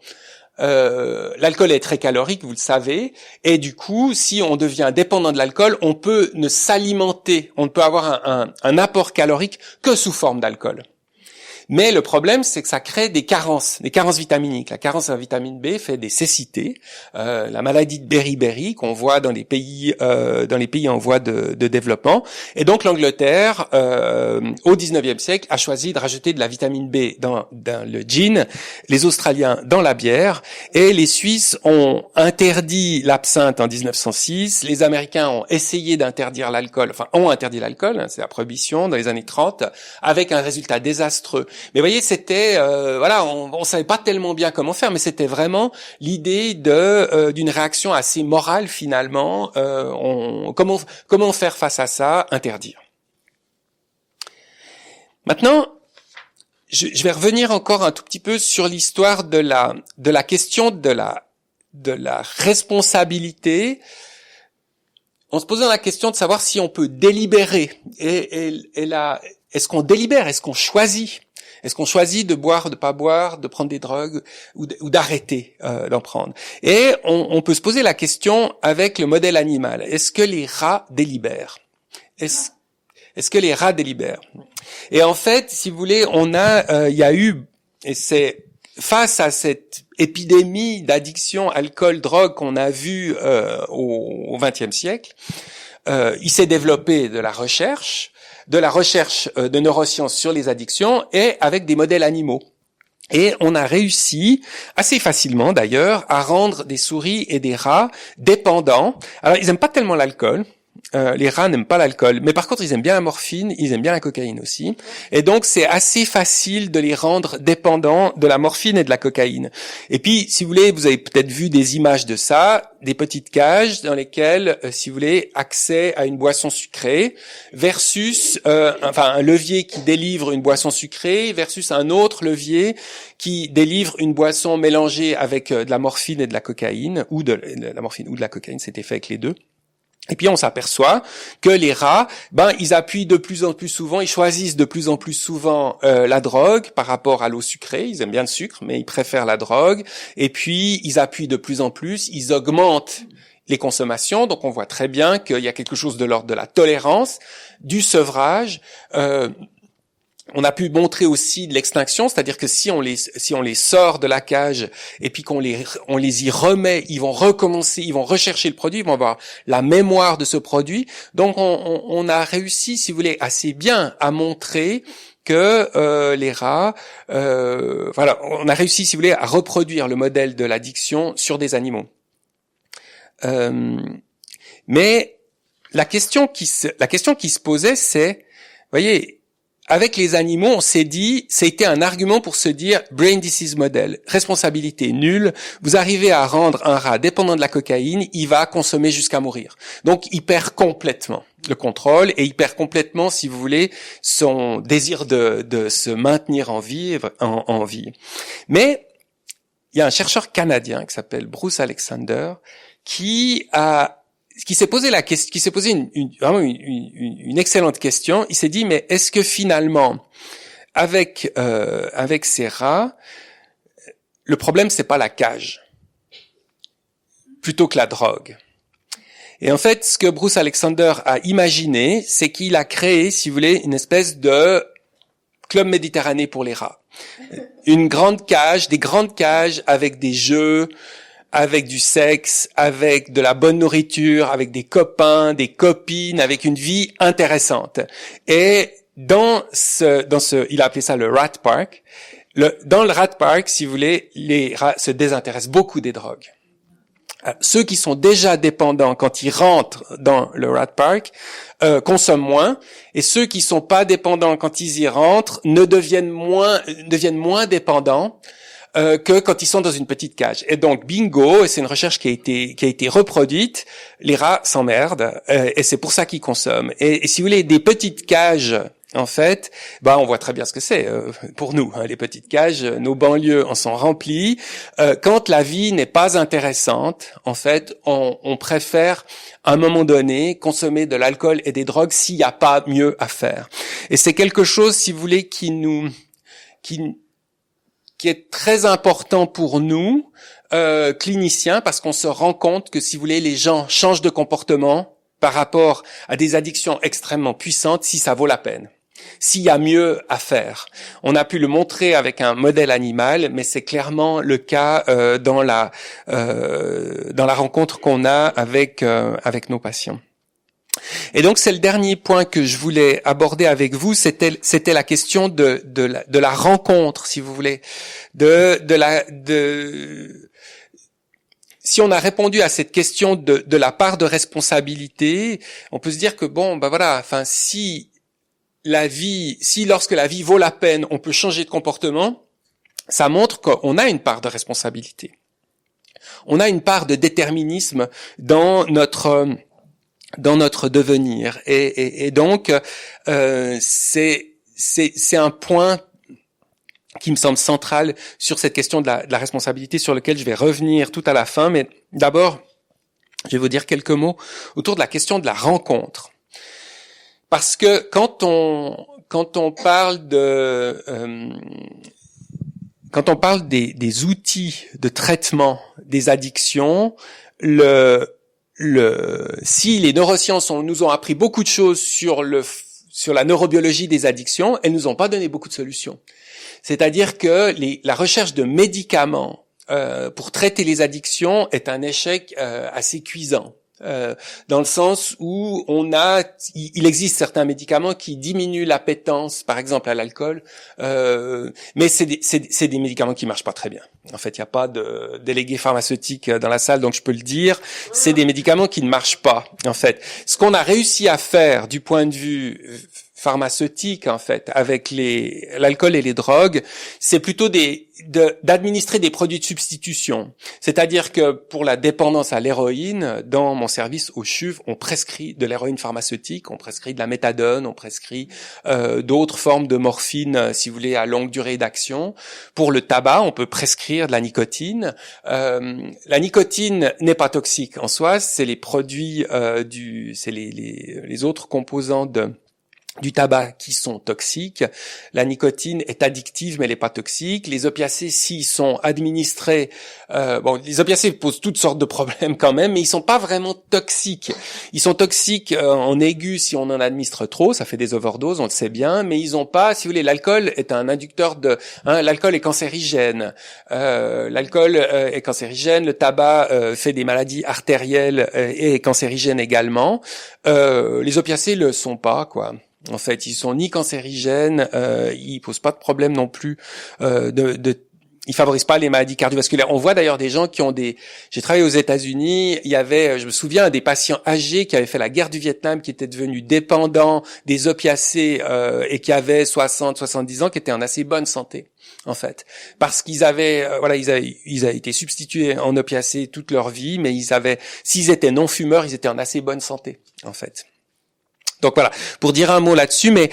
B: l'alcool est très calorique, vous le savez, et du coup, si on devient dépendant de l'alcool, on peut ne s'alimenter, on ne peut avoir un apport calorique que sous forme d'alcool. Mais le problème, c'est que ça crée des carences vitaminiques. La carence en vitamine B fait des cécités, la maladie de Beriberi qu'on voit dans les pays en voie de développement. Et donc l'Angleterre, au 19e siècle, a choisi de rajouter de la vitamine B dans le gin, les Australiens dans la bière, et les Suisses ont interdit l'absinthe en 1906. Les Américains ont essayé d'interdire l'alcool, ont interdit l'alcool, c'est la prohibition dans les années 30, avec un résultat désastreux. Mais vous voyez, c'était on savait pas tellement bien comment faire, mais c'était vraiment l'idée d'une réaction assez morale finalement. Comment faire face à ça? Interdire. Maintenant, je vais revenir encore un tout petit peu sur l'histoire de la question de la responsabilité, en se posant la question de savoir si on peut délibérer. Est-ce qu'on délibère? Est-ce qu'on choisit? Est-ce qu'on choisit de boire, de pas boire, de prendre des drogues ou d'arrêter d'en prendre? Et on peut se poser la question avec le modèle animal. Est-ce que les rats délibèrent? Est-ce que les rats délibèrent? Et en fait, si vous voulez, il y a eu, et c'est face à cette épidémie d'addiction alcool-drogue qu'on a vue au XXe siècle, il s'est développé de la recherche de neurosciences sur les addictions et avec des modèles animaux. Et on a réussi, assez facilement d'ailleurs, à rendre des souris et des rats dépendants. Alors, ils n'aiment pas tellement l'alcool. Les rats n'aiment pas l'alcool, mais par contre ils aiment bien la morphine, ils aiment bien la cocaïne aussi, et donc c'est assez facile de les rendre dépendants de la morphine et de la cocaïne. Et puis, si vous voulez, vous avez peut-être vu des images de ça, des petites cages dans lesquelles, si vous voulez, accès à une boisson sucrée versus un levier qui délivre une boisson sucrée versus un autre levier qui délivre une boisson mélangée avec de la morphine et de la cocaïne, ou de la morphine ou de la cocaïne, c'était fait avec les deux. Et puis on s'aperçoit que les rats, ils appuient de plus en plus souvent, ils choisissent de plus en plus souvent la drogue par rapport à l'eau sucrée. Ils aiment bien le sucre, mais ils préfèrent la drogue. Et puis ils appuient de plus en plus, ils augmentent les consommations. Donc on voit très bien qu'il y a quelque chose de l'ordre de la tolérance, du sevrage. On a pu montrer aussi de l'extinction, c'est-à-dire que si on les sort de la cage et puis on les y remet, ils vont recommencer, ils vont rechercher le produit, ils vont avoir la mémoire de ce produit. Donc on a réussi, si vous voulez, assez bien à montrer que les rats, on a réussi, si vous voulez, à reproduire le modèle de l'addiction sur des animaux. Mais la question qui se posait, c'est, voyez, avec les animaux, on s'est dit, c'était un argument pour se dire brain disease model, responsabilité nulle. Vous arrivez à rendre un rat dépendant de la cocaïne, il va consommer jusqu'à mourir. Donc, il perd complètement le contrôle et il perd complètement, si vous voulez, son désir de se maintenir en vie. Mais il y a un chercheur canadien qui s'appelle Bruce Alexander qui s'est posé une excellente question. Il s'est dit, mais est-ce que finalement, avec ces rats, le problème c'est pas la cage, plutôt que la drogue. Et en fait, ce que Bruce Alexander a imaginé, c'est qu'il a créé, si vous voulez, une espèce de club Méditerranée pour les rats. Des grandes cages avec des jeux, avec du sexe, avec de la bonne nourriture, avec des copains, des copines, avec une vie intéressante. Et il a appelé ça le Rat Park. Dans le Rat Park, si vous voulez, les rats se désintéressent beaucoup des drogues. Alors, ceux qui sont déjà dépendants quand ils rentrent dans le Rat Park consomment moins, et ceux qui sont pas dépendants quand ils y rentrent deviennent moins dépendants que quand ils sont dans une petite cage. Et donc, bingo, et c'est une recherche qui a été reproduite, les rats s'emmerdent, et c'est pour ça qu'ils consomment. Et si vous voulez, des petites cages, en fait, on voit très bien ce que c'est pour nous, les petites cages, nos banlieues en sont remplies. Quand la vie n'est pas intéressante, en fait, on préfère, à un moment donné, consommer de l'alcool et des drogues s'il n'y a pas mieux à faire. Et c'est quelque chose, si vous voulez, qui qui est très important pour nous, cliniciens, parce qu'on se rend compte que, si vous voulez, les gens changent de comportement par rapport à des addictions extrêmement puissantes si ça vaut la peine, s'il y a mieux à faire. On a pu le montrer avec un modèle animal, mais c'est clairement le cas dans la rencontre qu'on a avec nos patients. Et donc c'est le dernier point que je voulais aborder avec vous, c'était la question de la rencontre, si vous voulez, si on a répondu à cette question de la part de responsabilité, on peut se dire que si lorsque la vie vaut la peine, on peut changer de comportement, ça montre qu'on a une part de responsabilité. On a une part de déterminisme dans notre devenir. Et donc, c'est un point qui me semble central sur cette question de la responsabilité, sur lequel je vais revenir tout à la fin. Mais d'abord, je vais vous dire quelques mots autour de la question de la rencontre. Parce que quand on parle des outils de traitement des addictions, si les neurosciences nous ont appris beaucoup de choses sur la neurobiologie des addictions, elles nous ont pas donné beaucoup de solutions. C'est-à-dire que la recherche de médicaments pour traiter les addictions est un échec assez cuisant. Dans le sens où il existe certains médicaments qui diminuent l'appétence, par exemple à l'alcool, mais c'est des médicaments qui marchent pas très bien. En fait, il n'y a pas de délégué pharmaceutique dans la salle, donc je peux le dire. C'est des médicaments qui ne marchent pas. En fait, ce qu'on a réussi à faire du point de vue pharmaceutique, en fait, avec l'alcool et les drogues, c'est plutôt d'administrer des produits de substitution. C'est-à-dire que pour la dépendance à l'héroïne, dans mon service au CHUV, on prescrit de l'héroïne pharmaceutique, on prescrit de la méthadone, on prescrit d'autres formes de morphine, si vous voulez, à longue durée d'action. Pour le tabac, on peut prescrire de la nicotine. La nicotine n'est pas toxique en soi, c'est les produits c'est les autres composants du tabac qui sont toxiques. La nicotine est addictive, mais elle n'est pas toxique. Les opiacés, s'ils sont administrés, les opiacés posent toutes sortes de problèmes quand même, mais ils sont pas vraiment toxiques. Ils sont toxiques en aigu si on en administre trop, ça fait des overdoses, on le sait bien, mais ils ont pas, si vous voulez, l'alcool est un inducteur l'alcool est cancérigène. L'alcool est cancérigène, le tabac fait des maladies artérielles et est cancérigène également. Les opiacés le sont pas, quoi. En fait, ils sont ni cancérigènes, ils posent pas de problème non plus ils favorisent pas les maladies cardiovasculaires. On voit d'ailleurs des gens qui ont j'ai travaillé aux États-Unis, il y avait, je me souviens, des patients âgés qui avaient fait la guerre du Vietnam, qui étaient devenus dépendants des opiacés et qui avaient 60, 70 ans, qui étaient en assez bonne santé, en fait. Parce qu'ils avaient, ils avaient été substitués en opiacés toute leur vie, mais s'ils étaient non-fumeurs, ils étaient en assez bonne santé, en fait. Donc voilà, pour dire un mot là-dessus, mais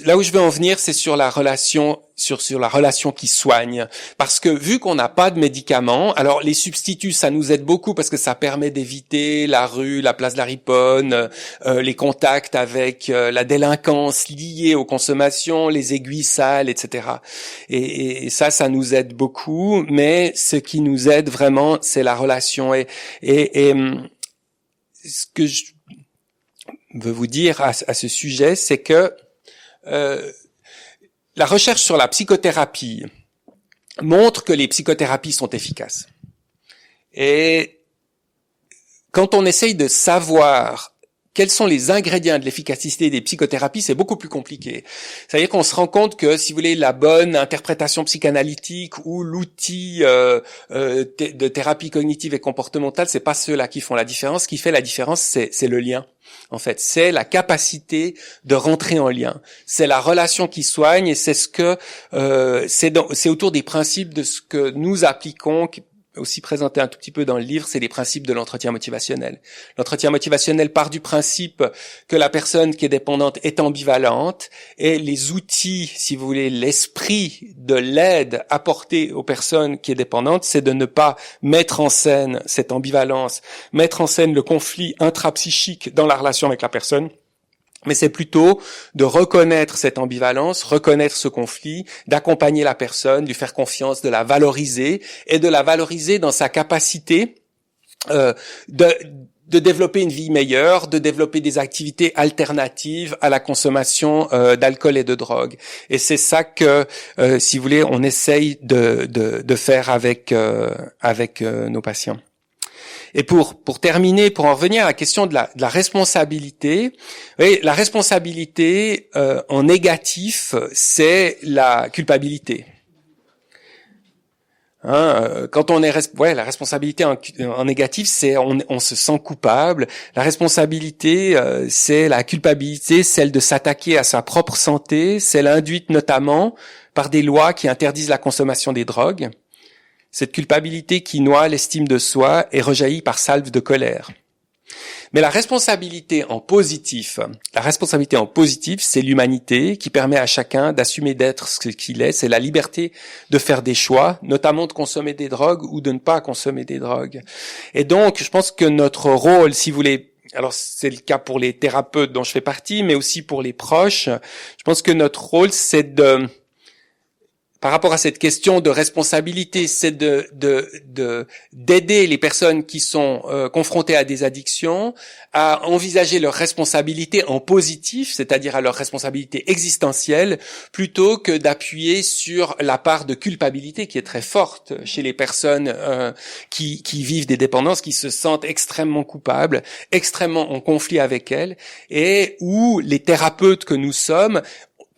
B: là où je veux en venir, c'est sur la relation, sur la relation qui soigne. Parce que vu qu'on n'a pas de médicaments, alors les substituts, ça nous aide beaucoup parce que ça permet d'éviter la rue, la place de la Riponne, les contacts avec la délinquance liée aux consommations, les aiguilles sales, etc. Et ça nous aide beaucoup, mais ce qui nous aide vraiment, c'est la relation. Et ce que je veux vous dire à ce sujet, c'est que la recherche sur la psychothérapie montre que les psychothérapies sont efficaces. Et quand on essaye de savoir quels sont les ingrédients de l'efficacité des psychothérapies, c'est beaucoup plus compliqué. C'est-à-dire qu'on se rend compte que, si vous voulez, la bonne interprétation psychanalytique ou l'outil de thérapie cognitive et comportementale, c'est pas ceux-là qui font la différence. Ce qui fait la différence, c'est le lien. En fait, c'est la capacité de rentrer en lien. C'est la relation qui soigne et c'est c'est autour des principes de ce que nous appliquons, aussi présenté un tout petit peu dans le livre, c'est les principes de l'entretien motivationnel. L'entretien motivationnel part du principe que la personne qui est dépendante est ambivalente et les outils, si vous voulez, l'esprit de l'aide apportée aux personnes qui est dépendante, c'est de ne pas mettre en scène cette ambivalence, mettre en scène le conflit intrapsychique dans la relation avec la personne, mais c'est plutôt de reconnaître cette ambivalence, reconnaître ce conflit, d'accompagner la personne, lui faire confiance, de la valoriser, et de la valoriser dans sa capacité de développer une vie meilleure, de développer des activités alternatives à la consommation d'alcool et de drogue. Et c'est ça que, si vous voulez, on essaye de faire avec nos patients. Et pour terminer, pour en revenir à la question de la responsabilité, oui, la responsabilité en négatif, c'est la culpabilité. Quand on est la responsabilité en négatif, c'est on se sent coupable. La responsabilité, c'est la culpabilité, celle de s'attaquer à sa propre santé, celle induite notamment par des lois qui interdisent la consommation des drogues. Cette culpabilité qui noie l'estime de soi est rejaillie par salve de colère. Mais la responsabilité en positif, c'est l'humanité qui permet à chacun d'assumer d'être ce qu'il est. C'est la liberté de faire des choix, notamment de consommer des drogues ou de ne pas consommer des drogues. Et donc, je pense que notre rôle, si vous voulez, alors c'est le cas pour les thérapeutes dont je fais partie, mais aussi pour les proches, je pense que notre rôle, c'est par rapport à cette question de responsabilité, c'est d'aider les personnes qui sont confrontées à des addictions à envisager leur responsabilité en positif, c'est-à-dire à leur responsabilité existentielle, plutôt que d'appuyer sur la part de culpabilité qui est très forte chez les personnes qui vivent des dépendances, qui se sentent extrêmement coupables, extrêmement en conflit avec elles, et où les thérapeutes que nous sommes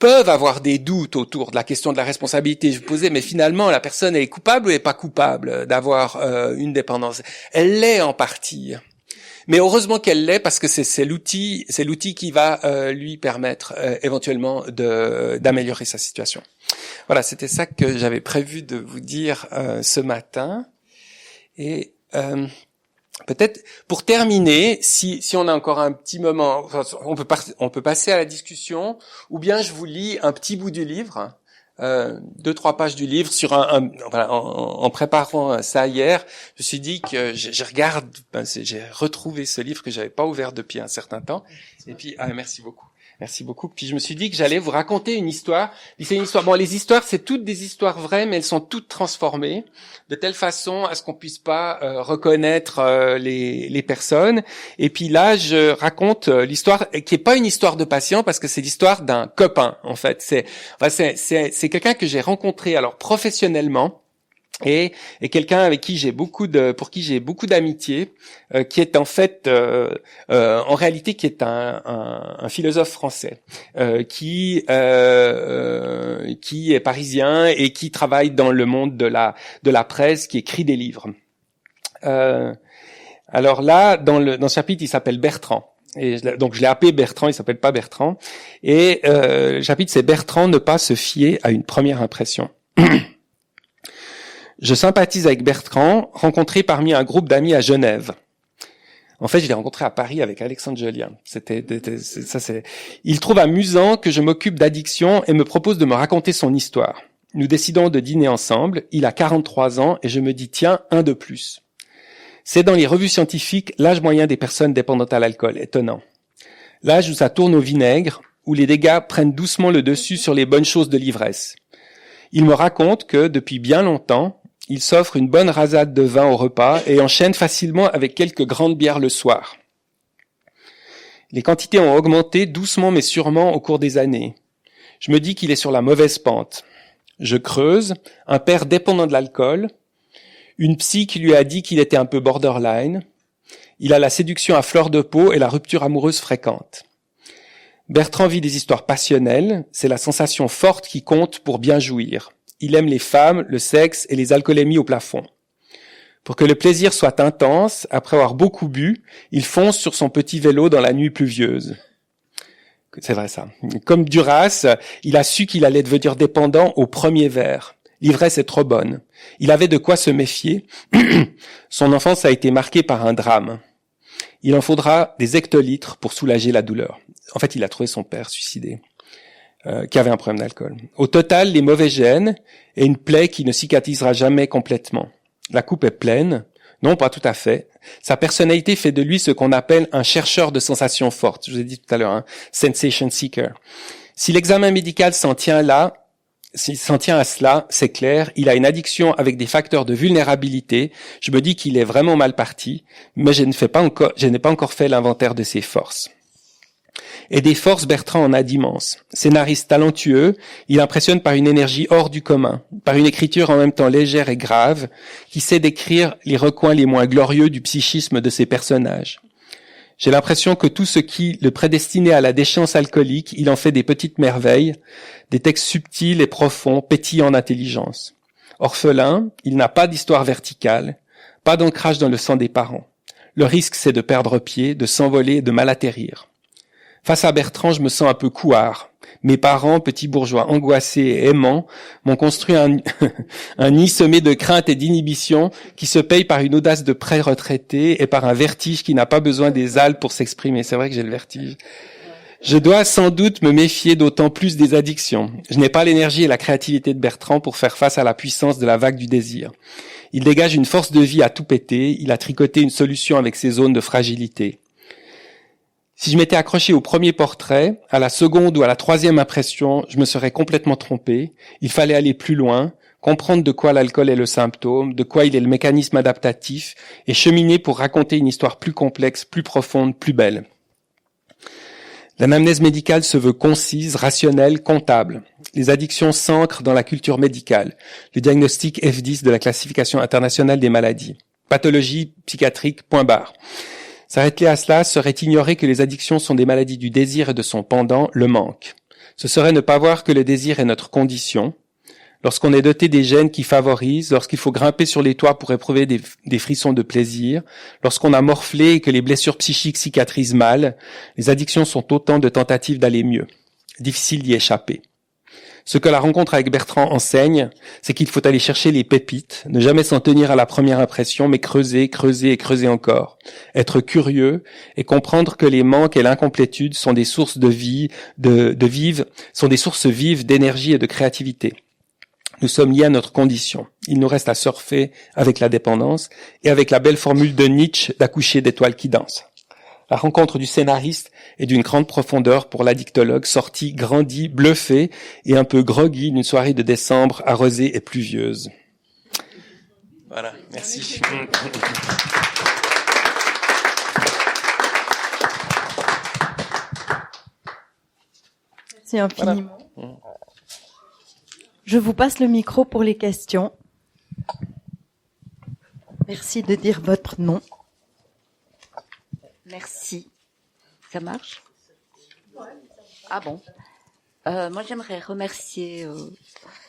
B: peuvent avoir des doutes autour de la question de la responsabilité. Je vous posais, mais finalement, la personne est coupable ou est pas coupable d'avoir une dépendance? Elle l'est en partie. Mais heureusement qu'elle l'est, parce que c'est l'outil qui va lui permettre éventuellement d'améliorer sa situation. Voilà, c'était ça que j'avais prévu de vous dire ce matin. Et peut-être pour terminer, si on a encore un petit moment, on peut passer à la discussion, ou bien je vous lis un petit bout du livre, 2-3 pages du livre sur voilà, en préparant ça hier, je me suis dit que j'ai retrouvé ce livre que j'avais pas ouvert depuis un certain temps, et puis merci beaucoup. Merci beaucoup. Puis je me suis dit que j'allais vous raconter une histoire. C'est une histoire. Bon, les histoires, c'est toutes des histoires vraies, mais elles sont toutes transformées de telle façon à ce qu'on puisse pas reconnaître les personnes. Et puis là, je raconte l'histoire qui est pas une histoire de patient, parce que c'est l'histoire d'un copain. En fait, c'est quelqu'un que j'ai rencontré alors professionnellement. Et quelqu'un avec qui pour qui j'ai beaucoup d'amitié, qui est en fait, en réalité, qui est un philosophe français, qui est parisien et qui travaille dans le monde de la presse, qui écrit des livres. Alors là, dans ce chapitre, il s'appelle Bertrand. Et donc je l'ai appelé Bertrand, il s'appelle pas Bertrand. Et le chapitre, c'est Bertrand, ne pas se fier à une première impression. Je sympathise avec Bertrand, rencontré parmi un groupe d'amis à Genève. En fait, je l'ai rencontré à Paris avec Alexandre Jolien. Il trouve amusant que je m'occupe d'addiction et me propose de me raconter son histoire. Nous décidons de dîner ensemble. Il a 43 ans et je me dis, tiens, un de plus. C'est dans les revues scientifiques l'âge moyen des personnes dépendantes à l'alcool. Étonnant. L'âge où ça tourne au vinaigre, où les dégâts prennent doucement le dessus sur les bonnes choses de l'ivresse. Il me raconte que, depuis bien longtemps, il s'offre une bonne rasade de vin au repas et enchaîne facilement avec quelques grandes bières le soir. Les quantités ont augmenté doucement mais sûrement au cours des années. Je me dis qu'il est sur la mauvaise pente. Je creuse, un père dépendant de l'alcool, une psy qui lui a dit qu'il était un peu borderline, il a la séduction à fleur de peau et la rupture amoureuse fréquente. Bertrand vit des histoires passionnelles, c'est la sensation forte qui compte pour bien jouir. Il aime les femmes, le sexe et les alcoolémies au plafond. Pour que le plaisir soit intense, après avoir beaucoup bu, il fonce sur son petit vélo dans la nuit pluvieuse. C'est vrai ça. Comme Duras, il a su qu'il allait devenir dépendant au premier verre. L'ivresse est trop bonne. Il avait de quoi se méfier. Son enfance a été marquée par un drame. Il en faudra des hectolitres pour soulager la douleur. En fait, il a trouvé son père suicidé. Qui avait un problème d'alcool. Au total, les mauvais gènes et une plaie qui ne cicatrisera jamais complètement. La coupe est pleine, Non, pas tout à fait. Sa personnalité fait de lui ce qu'on appelle un chercheur de sensations fortes. Je vous ai dit tout à l'heure, sensation seeker. Si l'examen médical s'en tient à cela, c'est clair, il a une addiction avec des facteurs de vulnérabilité. Je me dis qu'il est vraiment mal parti, mais je n'ai pas encore fait l'inventaire de ses forces. Et des forces, Bertrand en a d'immenses. Scénariste talentueux, il impressionne par une énergie hors du commun, par une écriture en même temps légère et grave, qui sait décrire les recoins les moins glorieux du psychisme de ses personnages. J'ai l'impression que tout ce qui le prédestinait à la déchéance alcoolique, il en fait des petites merveilles, des textes subtils et profonds, pétillants d'intelligence. Orphelin, il n'a pas d'histoire verticale, pas d'ancrage dans le sang des parents. Le risque, c'est de perdre pied, de s'envoler et de mal atterrir. Face à Bertrand, je me sens un peu couard. Mes parents, petits bourgeois angoissés et aimants, m'ont construit un nid semé de crainte et d'inhibition qui se paye par une audace de pré-retraité et par un vertige qui n'a pas besoin des Alpes pour s'exprimer. C'est vrai que j'ai le vertige. Je dois sans doute me méfier d'autant plus des addictions. Je n'ai pas l'énergie et la créativité de Bertrand pour faire face à la puissance de la vague du désir. Il dégage une force de vie à tout péter, il a tricoté une solution avec ses zones de fragilité. Si je m'étais accroché au premier portrait, à la seconde ou à la troisième impression, je me serais complètement trompé. Il fallait aller plus loin, comprendre de quoi l'alcool est le symptôme, de quoi il est le mécanisme adaptatif, et cheminer pour raconter une histoire plus complexe, plus profonde, plus belle. L'anamnèse médicale se veut concise, rationnelle, comptable. Les addictions s'ancrent dans la culture médicale. Le diagnostic F10 de la classification internationale des maladies. Pathologie psychiatrique, point barre. S'arrêter à cela serait ignorer que les addictions sont des maladies du désir et de son pendant, le manque. Ce serait ne pas voir que le désir est notre condition. Lorsqu'on est doté des gènes qui favorisent, lorsqu'il faut grimper sur les toits pour éprouver des frissons de plaisir, lorsqu'on a morflé et que les blessures psychiques cicatrisent mal, les addictions sont autant de tentatives d'aller mieux. Difficile d'y échapper. Ce que la rencontre avec Bertrand enseigne, c'est qu'il faut aller chercher les pépites, ne jamais s'en tenir à la première impression, mais creuser, creuser et creuser encore. Être curieux et comprendre que les manques et l'incomplétude sont des sources sont des sources vives d'énergie et de créativité. Nous sommes liés à notre condition. Il nous reste à surfer avec la dépendance et avec la belle formule de Nietzsche d'accoucher d'étoiles qui dansent. La rencontre du scénariste est d'une grande profondeur pour l'addictologue, sorti, grandi, bluffé et un peu groggy d'une soirée de décembre arrosée et pluvieuse. Voilà, merci.
D: Merci infiniment. Voilà. Je vous passe le micro pour les questions. Merci de dire votre nom.
E: Merci. Ça marche? Ah bon. Moi, j'aimerais remercier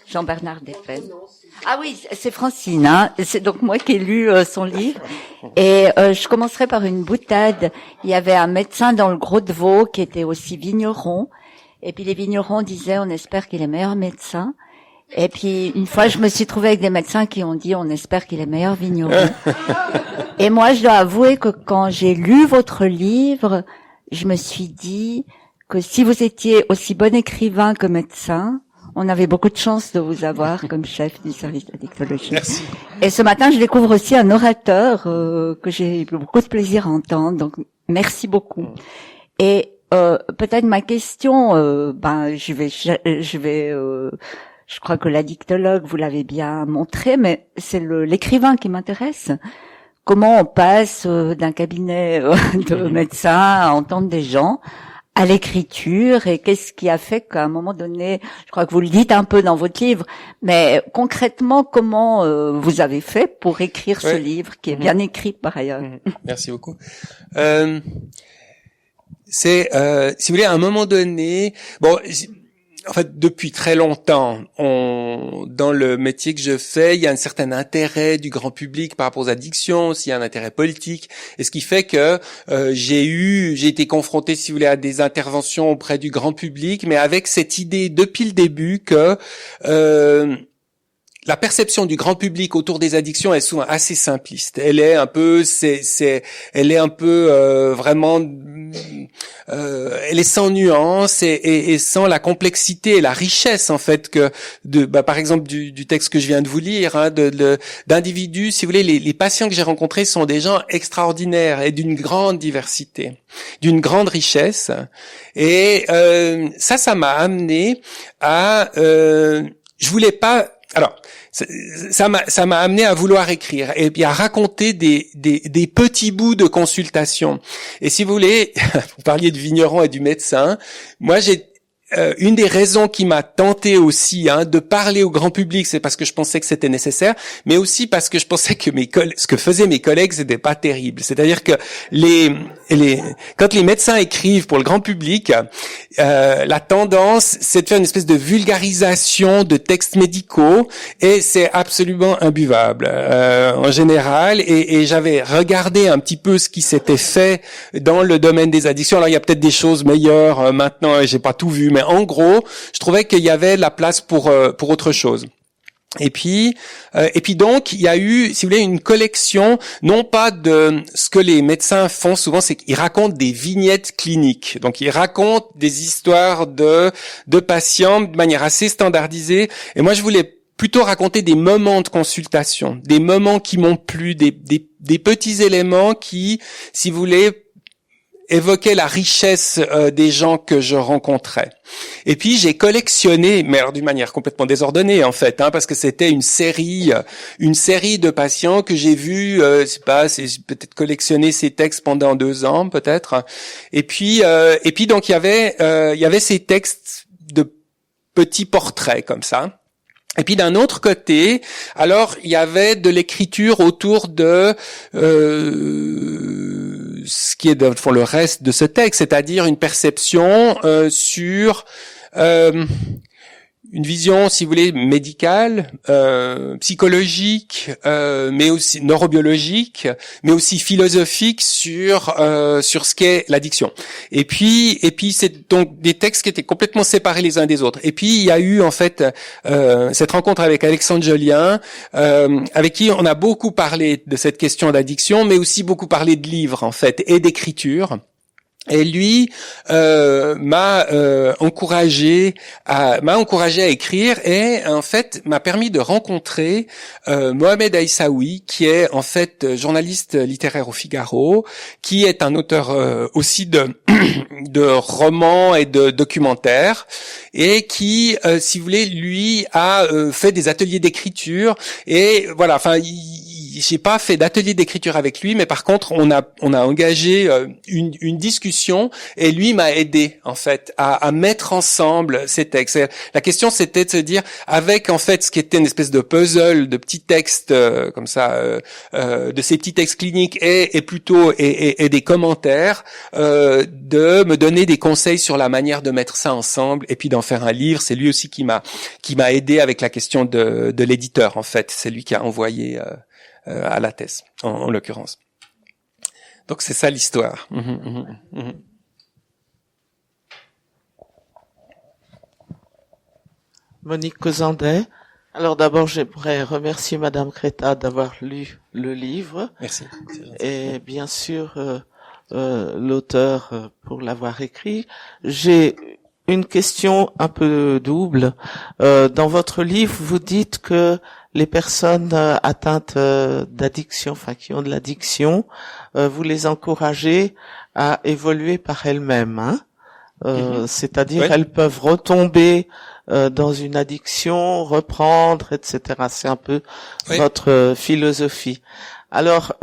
E: Jean-Bernard Despennes. Ah oui, c'est Francine. Hein. C'est donc moi qui ai lu son livre. Et je commencerai par une boutade. Il y avait un médecin dans le Gros de Vaud qui était aussi vigneron. Et puis les vignerons disaient, on espère qu'il est meilleur médecin. Et puis, une fois, je me suis trouvée avec des médecins qui ont dit, on espère qu'il est meilleur vigneron. Et moi, je dois avouer que quand j'ai lu votre livre, je me suis dit que si vous étiez aussi bon écrivain que médecin, on avait beaucoup de chance de vous avoir comme chef du service d'addictologie.
B: Merci.
E: Et ce matin, je découvre aussi un orateur que j'ai eu beaucoup de plaisir à entendre. Donc, merci beaucoup. Et peut-être ma question, je crois que l'addictologue, vous l'avez bien montré, mais c'est l'écrivain qui m'intéresse. Comment on passe d'un cabinet de médecin à entendre des gens à l'écriture, et qu'est-ce qui a fait qu'à un moment donné, je crois que vous le dites un peu dans votre livre, mais concrètement, comment vous avez fait pour écrire ce livre qui est bien écrit par ailleurs?
B: Merci beaucoup. Si vous voulez, à un moment donné, en fait, depuis très longtemps, dans le métier que je fais, il y a un certain intérêt du grand public par rapport aux addictions, aussi un intérêt politique, et ce qui fait que j'ai été confronté, si vous voulez, à des interventions auprès du grand public, mais avec cette idée depuis le début que la perception du grand public autour des addictions est souvent assez simpliste. Elle est un peu, vraiment, elle est sans nuance et sans la complexité et la richesse en fait par exemple du texte que je viens de vous lire, hein, d'individus. Si vous voulez, les patients que j'ai rencontrés sont des gens extraordinaires et d'une grande diversité, d'une grande richesse. Et ça m'a amené à, je voulais pas. Alors, ça m'a amené à vouloir écrire et puis à raconter des petits bouts de consultation. Et si vous voulez, vous parliez du vigneron et du médecin. Moi, une des raisons qui m'a tenté aussi, hein, de parler au grand public, c'est parce que je pensais que c'était nécessaire, mais aussi parce que je pensais que ce que faisaient mes collègues, c'était pas terrible. C'est-à-dire que quand les médecins écrivent pour le grand public, la tendance, c'est de faire une espèce de vulgarisation de textes médicaux, et c'est absolument imbuvable en général. Et j'avais regardé un petit peu ce qui s'était fait dans le domaine des addictions. Alors il y a peut-être des choses meilleures maintenant, j'ai pas tout vu, mais en gros, je trouvais qu'il y avait la place pour autre chose. Et puis donc il y a eu, si vous voulez, une collection, non pas de ce que les médecins font souvent, c'est qu'ils racontent des vignettes cliniques. Donc ils racontent des histoires de patients de manière assez standardisée. Et moi je voulais plutôt raconter des moments de consultation, des moments qui m'ont plu, des petits éléments qui, si vous voulez, évoquait la richesse des gens que je rencontrais. Et puis j'ai collectionné, mais alors d'une manière complètement désordonnée en fait, hein, parce que c'était une série de patients que j'ai vus, c'est peut-être collectionné ces textes pendant 2 ans peut-être. Et puis donc il y avait ces textes de petits portraits comme ça. Et puis d'un autre côté, alors il y avait de l'écriture autour de ce qui est dans le fond le reste de ce texte, c'est-à-dire une perception sur une vision, si vous voulez, médicale, psychologique, mais aussi neurobiologique, mais aussi philosophique sur ce qu'est l'addiction. Et puis c'est donc des textes qui étaient complètement séparés les uns des autres. Et puis il y a eu en fait cette rencontre avec Alexandre Jolien, avec qui on a beaucoup parlé de cette question d'addiction, mais aussi beaucoup parlé de livres en fait et d'écriture. Et lui m'a encouragé à écrire et en fait m'a permis de rencontrer Mohamed Aïssaoui, qui est en fait journaliste littéraire au Figaro, qui est un auteur aussi de romans et de documentaires, et qui, si vous voulez, lui a fait des ateliers d'écriture. Et voilà, enfin j'ai pas fait d'atelier d'écriture avec lui, mais par contre on a engagé une discussion, et lui m'a aidé en fait à mettre ensemble ces textes. Et la question c'était de se dire, avec en fait ce qui était une espèce de puzzle de petits textes comme ça, de ces petits textes cliniques et plutôt des commentaires, de me donner des conseils sur la manière de mettre ça ensemble et puis d'en faire un livre. C'est lui aussi qui m'a aidé avec la question de l'éditeur en fait. C'est lui qui a envoyé à la thèse, en l'occurrence. Donc c'est ça l'histoire.
F: Monique Causandet. Alors d'abord, j'aimerais remercier Madame Créta d'avoir lu le livre.
B: Merci.
F: Et bien sûr, l'auteur pour l'avoir écrit. J'ai une question un peu double. Dans votre livre, vous dites que les personnes atteintes d'addiction, enfin qui ont de l'addiction, vous les encouragez à évoluer par elles-mêmes, hein. C'est-à-dire
B: oui.
F: Elles peuvent retomber dans une addiction, reprendre, etc. C'est un peu votre philosophie. Alors,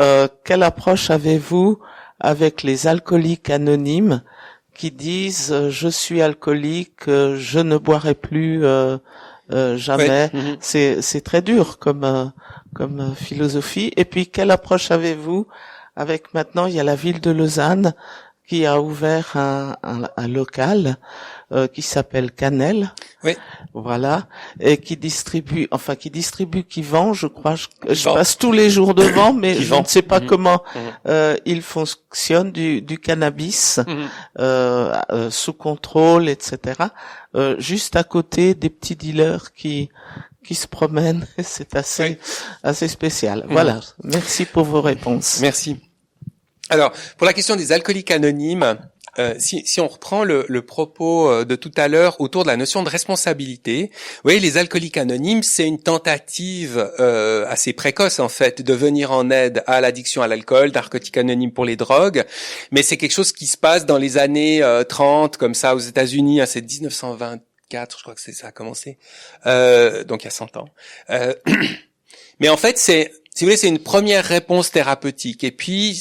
F: quelle approche avez-vous avec les alcooliques anonymes qui disent je suis alcoolique, je ne boirai plus jamais.
B: Oui.
F: C'est très dur comme philosophie. Et puis quelle approche avez-vous avec, maintenant il y a la ville de Lausanne qui a ouvert un local qui s'appelle Cannelle.
B: Oui.
F: Voilà, et qui vend, je crois, je passe tous les jours devant, mais je ne sais pas comment il fonctionne, du cannabis sous contrôle, etc. Juste à côté des petits dealers qui qui se promènent. C'est assez spécial. Voilà. Merci pour vos réponses.
B: Merci. Alors, pour la question des alcooliques anonymes, si on reprend le propos de tout à l'heure autour de la notion de responsabilité, vous voyez, les alcooliques anonymes, c'est une tentative assez précoce en fait de venir en aide à l'addiction à l'alcool, narcotiques anonymes pour les drogues, mais c'est quelque chose qui se passe dans les années 30 comme ça aux États-Unis, hein, c'est 1924, je crois que ça a commencé, donc il y a 100 ans. Mais en fait, si vous voulez, c'est une première réponse thérapeutique. Et puis,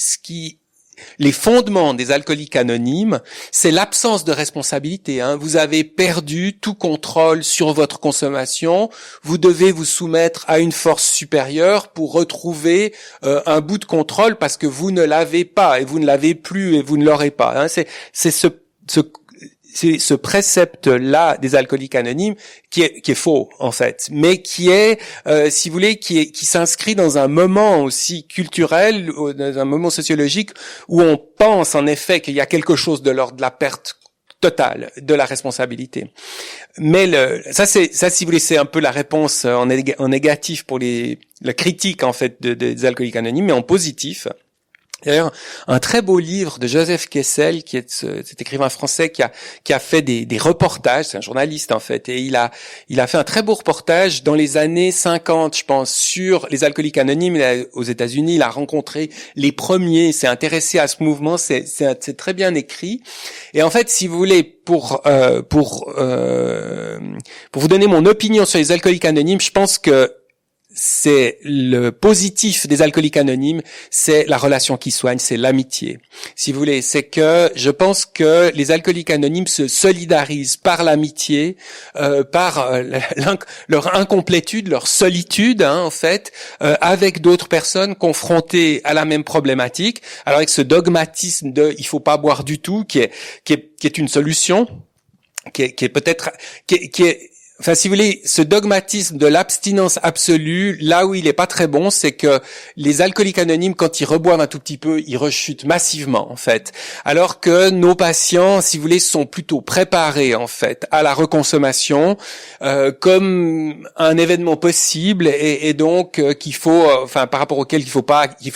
B: les fondements des alcooliques anonymes, c'est l'absence de responsabilité. Hein. Vous avez perdu tout contrôle sur votre consommation. Vous devez vous soumettre à une force supérieure pour retrouver un bout de contrôle parce que vous ne l'avez pas et vous ne l'avez plus et vous ne l'aurez pas. Hein. C'est ce précepte-là des alcooliques anonymes qui est faux en fait, mais qui est, si vous voulez, qui s'inscrit dans un moment aussi culturel, dans un moment sociologique où on pense en effet qu'il y a quelque chose de l'ordre de la perte totale de la responsabilité. Mais ça si vous voulez, c'est un peu la réponse en négatif pour la critique en fait des alcooliques anonymes, mais en positif. D'ailleurs, un très beau livre de Joseph Kessel, qui est cet écrivain français qui a fait des reportages, c'est un journaliste en fait, et il a fait un très beau reportage dans les années 50, je pense, sur les alcooliques anonymes aux États-Unis. Il a rencontré les premiers, s'est intéressé à ce mouvement, c'est très bien écrit. Et en fait, si vous voulez, pour vous donner mon opinion sur les alcooliques anonymes, je pense que c'est le positif des alcooliques anonymes, c'est la relation qui soigne, c'est l'amitié. Si vous voulez, c'est que je pense que les alcooliques anonymes se solidarisent par l'amitié, par leur incomplétude, leur solitude, hein, en fait, avec d'autres personnes confrontées à la même problématique. Alors avec ce dogmatisme de il faut pas boire du tout, qui est une solution, qui est peut-être enfin, si vous voulez, ce dogmatisme de l'abstinence absolue, là où il est pas très bon, c'est que les alcooliques anonymes, quand ils reboivent un tout petit peu, ils rechutent massivement, en fait. Alors que nos patients, si vous voulez, sont plutôt préparés, en fait, à la reconsommation, comme un événement possible et donc qu'il faut, enfin, par rapport auquel il faut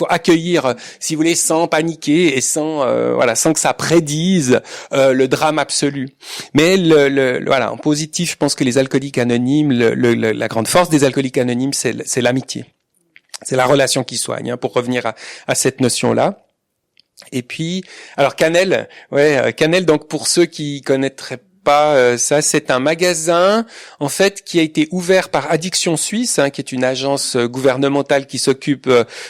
B: accueillir, si vous voulez, sans paniquer et sans que ça prédise le drame absolu. Mais voilà, en positif, je pense que les alcooliques anonymes, la grande force des alcooliques anonymes, c'est l'amitié. C'est la relation qui soigne, hein, pour revenir à cette notion-là. Et puis, alors Cannelle, Cannelle, donc pour ceux qui connaîtraient pas ça, c'est un magasin en fait qui a été ouvert par Addiction Suisse, hein, qui est une agence gouvernementale qui s'occupe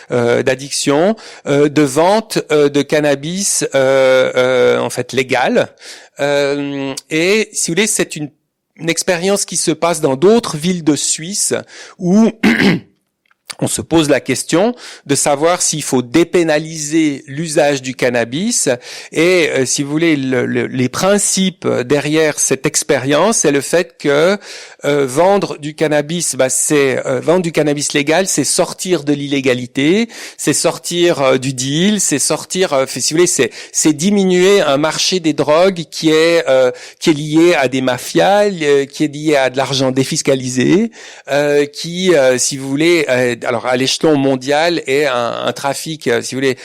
B: d'addiction, de vente de cannabis en fait légal. Et si vous voulez, c'est une expérience qui se passe dans d'autres villes de Suisse où on se pose la question de savoir s'il faut dépénaliser l'usage du cannabis. Et si vous voulez, les principes derrière cette expérience, c'est le fait que vendre du cannabis, vendre du cannabis légal, c'est sortir de l'illégalité, c'est sortir du deal, c'est sortir, si vous voulez, c'est diminuer un marché des drogues qui est lié à des mafias, qui est lié à de l'argent défiscalisé, qui, si vous voulez, alors à l'échelon mondial est un trafic, si vous voulez,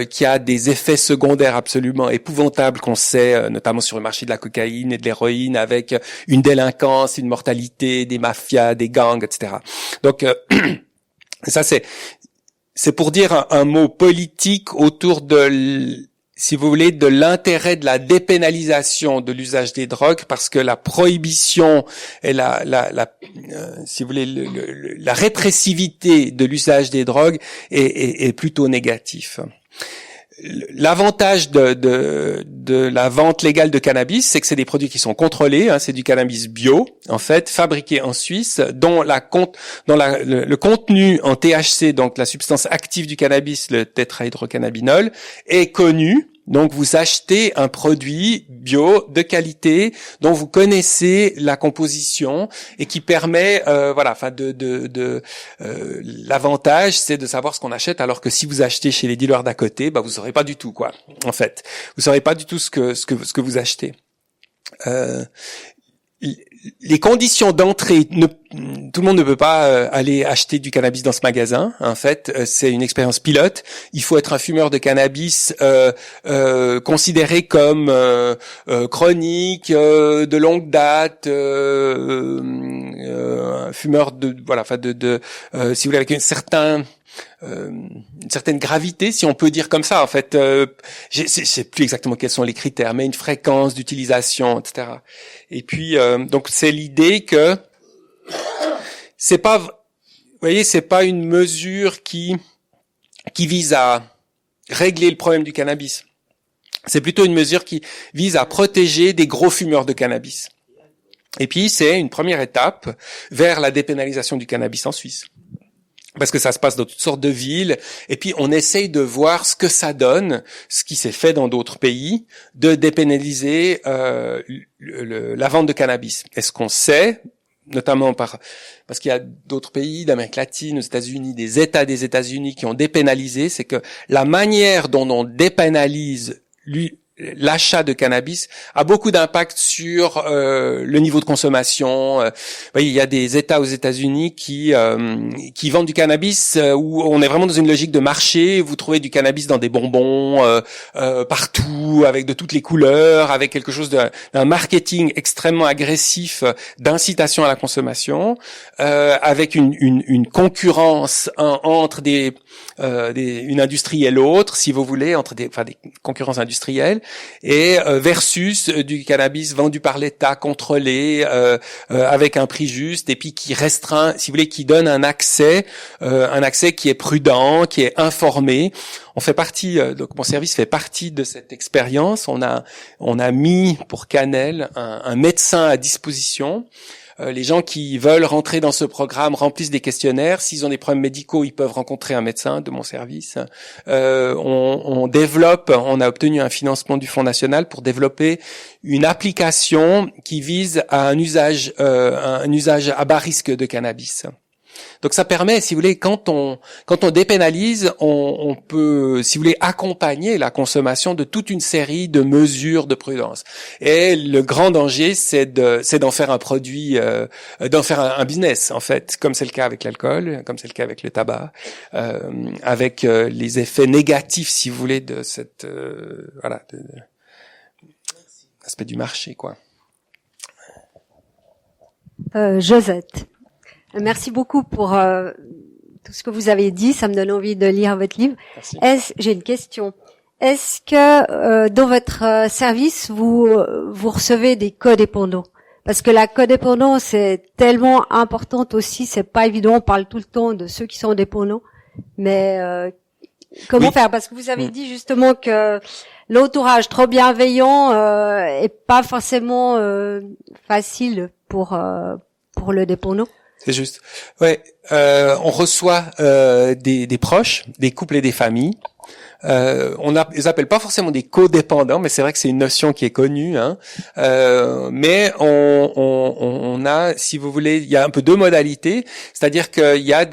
B: qui a des effets secondaires absolument épouvantables qu'on sait, notamment sur le marché de la cocaïne et de l'héroïne, avec une délinquance, une mortalité, des mafias, des gangs, etc. Donc ça c'est pour dire un mot politique autour de, si vous voulez, de l'intérêt de la dépénalisation de l'usage des drogues, parce que la prohibition et si vous voulez, la répressivité de l'usage des drogues est plutôt négatif. L'avantage de la vente légale de cannabis, c'est que c'est des produits qui sont contrôlés, hein, c'est du cannabis bio, en fait, fabriqué en Suisse, dont le contenu en THC, donc la substance active du cannabis, le tétrahydrocannabinol, est connu. Donc vous achetez un produit bio de qualité dont vous connaissez la composition et qui permet l'avantage c'est de savoir ce qu'on achète, alors que si vous achetez chez les dealers d'à côté, vous saurez pas du tout quoi. En fait, vous saurez pas du tout ce que vous achetez. Les conditions d'entrée tout le monde ne peut pas aller acheter du cannabis dans ce magasin. En fait, c'est une expérience pilote. Il faut être un fumeur de cannabis considéré comme chronique, de longue date, un fumeur de si vous voulez, avec une certaine gravité, si on peut dire comme ça. En fait, je sais plus exactement quels sont les critères, mais une fréquence d'utilisation, etc. Et puis, donc, c'est l'idée que c'est pas, vous voyez, c'est pas une mesure qui vise à régler le problème du cannabis. C'est plutôt une mesure qui vise à protéger des gros fumeurs de cannabis. Et puis, c'est une première étape vers la dépénalisation du cannabis en Suisse. Parce que ça se passe dans toutes sortes de villes, et puis on essaye de voir ce que ça donne, ce qui s'est fait dans d'autres pays, de dépénaliser la vente de cannabis. Est-ce qu'on sait, notamment parce qu'il y a d'autres pays d'Amérique latine, aux États-Unis, des États des États-Unis qui ont dépénalisé, c'est que la manière dont on dépénalise l'achat de cannabis a beaucoup d'impact sur le niveau de consommation. Il y a des États aux États-Unis qui vendent du cannabis où on est vraiment dans une logique de marché. Vous trouvez du cannabis dans des bonbons partout, avec de toutes les couleurs, avec quelque chose d'un marketing extrêmement agressif d'incitation à la consommation, avec une concurrence entre une industrie et l'autre, si vous voulez, entre des concurrences industrielles. Et versus du cannabis vendu par l'État, contrôlé, avec un prix juste, et puis qui restreint, si vous voulez, qui donne un accès qui est prudent, qui est informé. On fait partie, donc mon service fait partie de cette expérience. On a mis pour Cannelle un médecin à disposition. Les gens qui veulent rentrer dans ce programme remplissent des questionnaires. S'ils ont des problèmes médicaux, ils peuvent rencontrer un médecin de mon service. On a obtenu un financement du Fonds national pour développer une application qui vise à un usage à bas risque de cannabis. Donc ça permet, si vous voulez, quand on dépénalise, on peut, si vous voulez, accompagner la consommation de toute une série de mesures de prudence. Et le grand danger, c'est d'en faire un produit, d'en faire un business, en fait, comme c'est le cas avec l'alcool, comme c'est le cas avec le tabac, avec les effets négatifs, si vous voulez, de cette aspect du marché, quoi.
G: Josette. Merci beaucoup pour tout ce que vous avez dit. Ça me donne envie de lire votre livre.
B: Merci.
G: J'ai une question. Est-ce que dans votre service, vous recevez des codépendants? Parce que la codépendance est tellement importante aussi. C'est pas évident. On parle tout le temps de ceux qui sont dépendants. Mais comment faire? Parce que vous avez dit justement que l'entourage trop bienveillant est pas forcément facile pour le dépendant.
B: C'est juste. Ouais, on reçoit des proches, des couples et des familles. Ils appellent pas forcément des codépendants, mais c'est vrai que c'est une notion qui est connue. Mais on a, si vous voulez, il y a un peu deux modalités. C'est-à-dire qu'il y a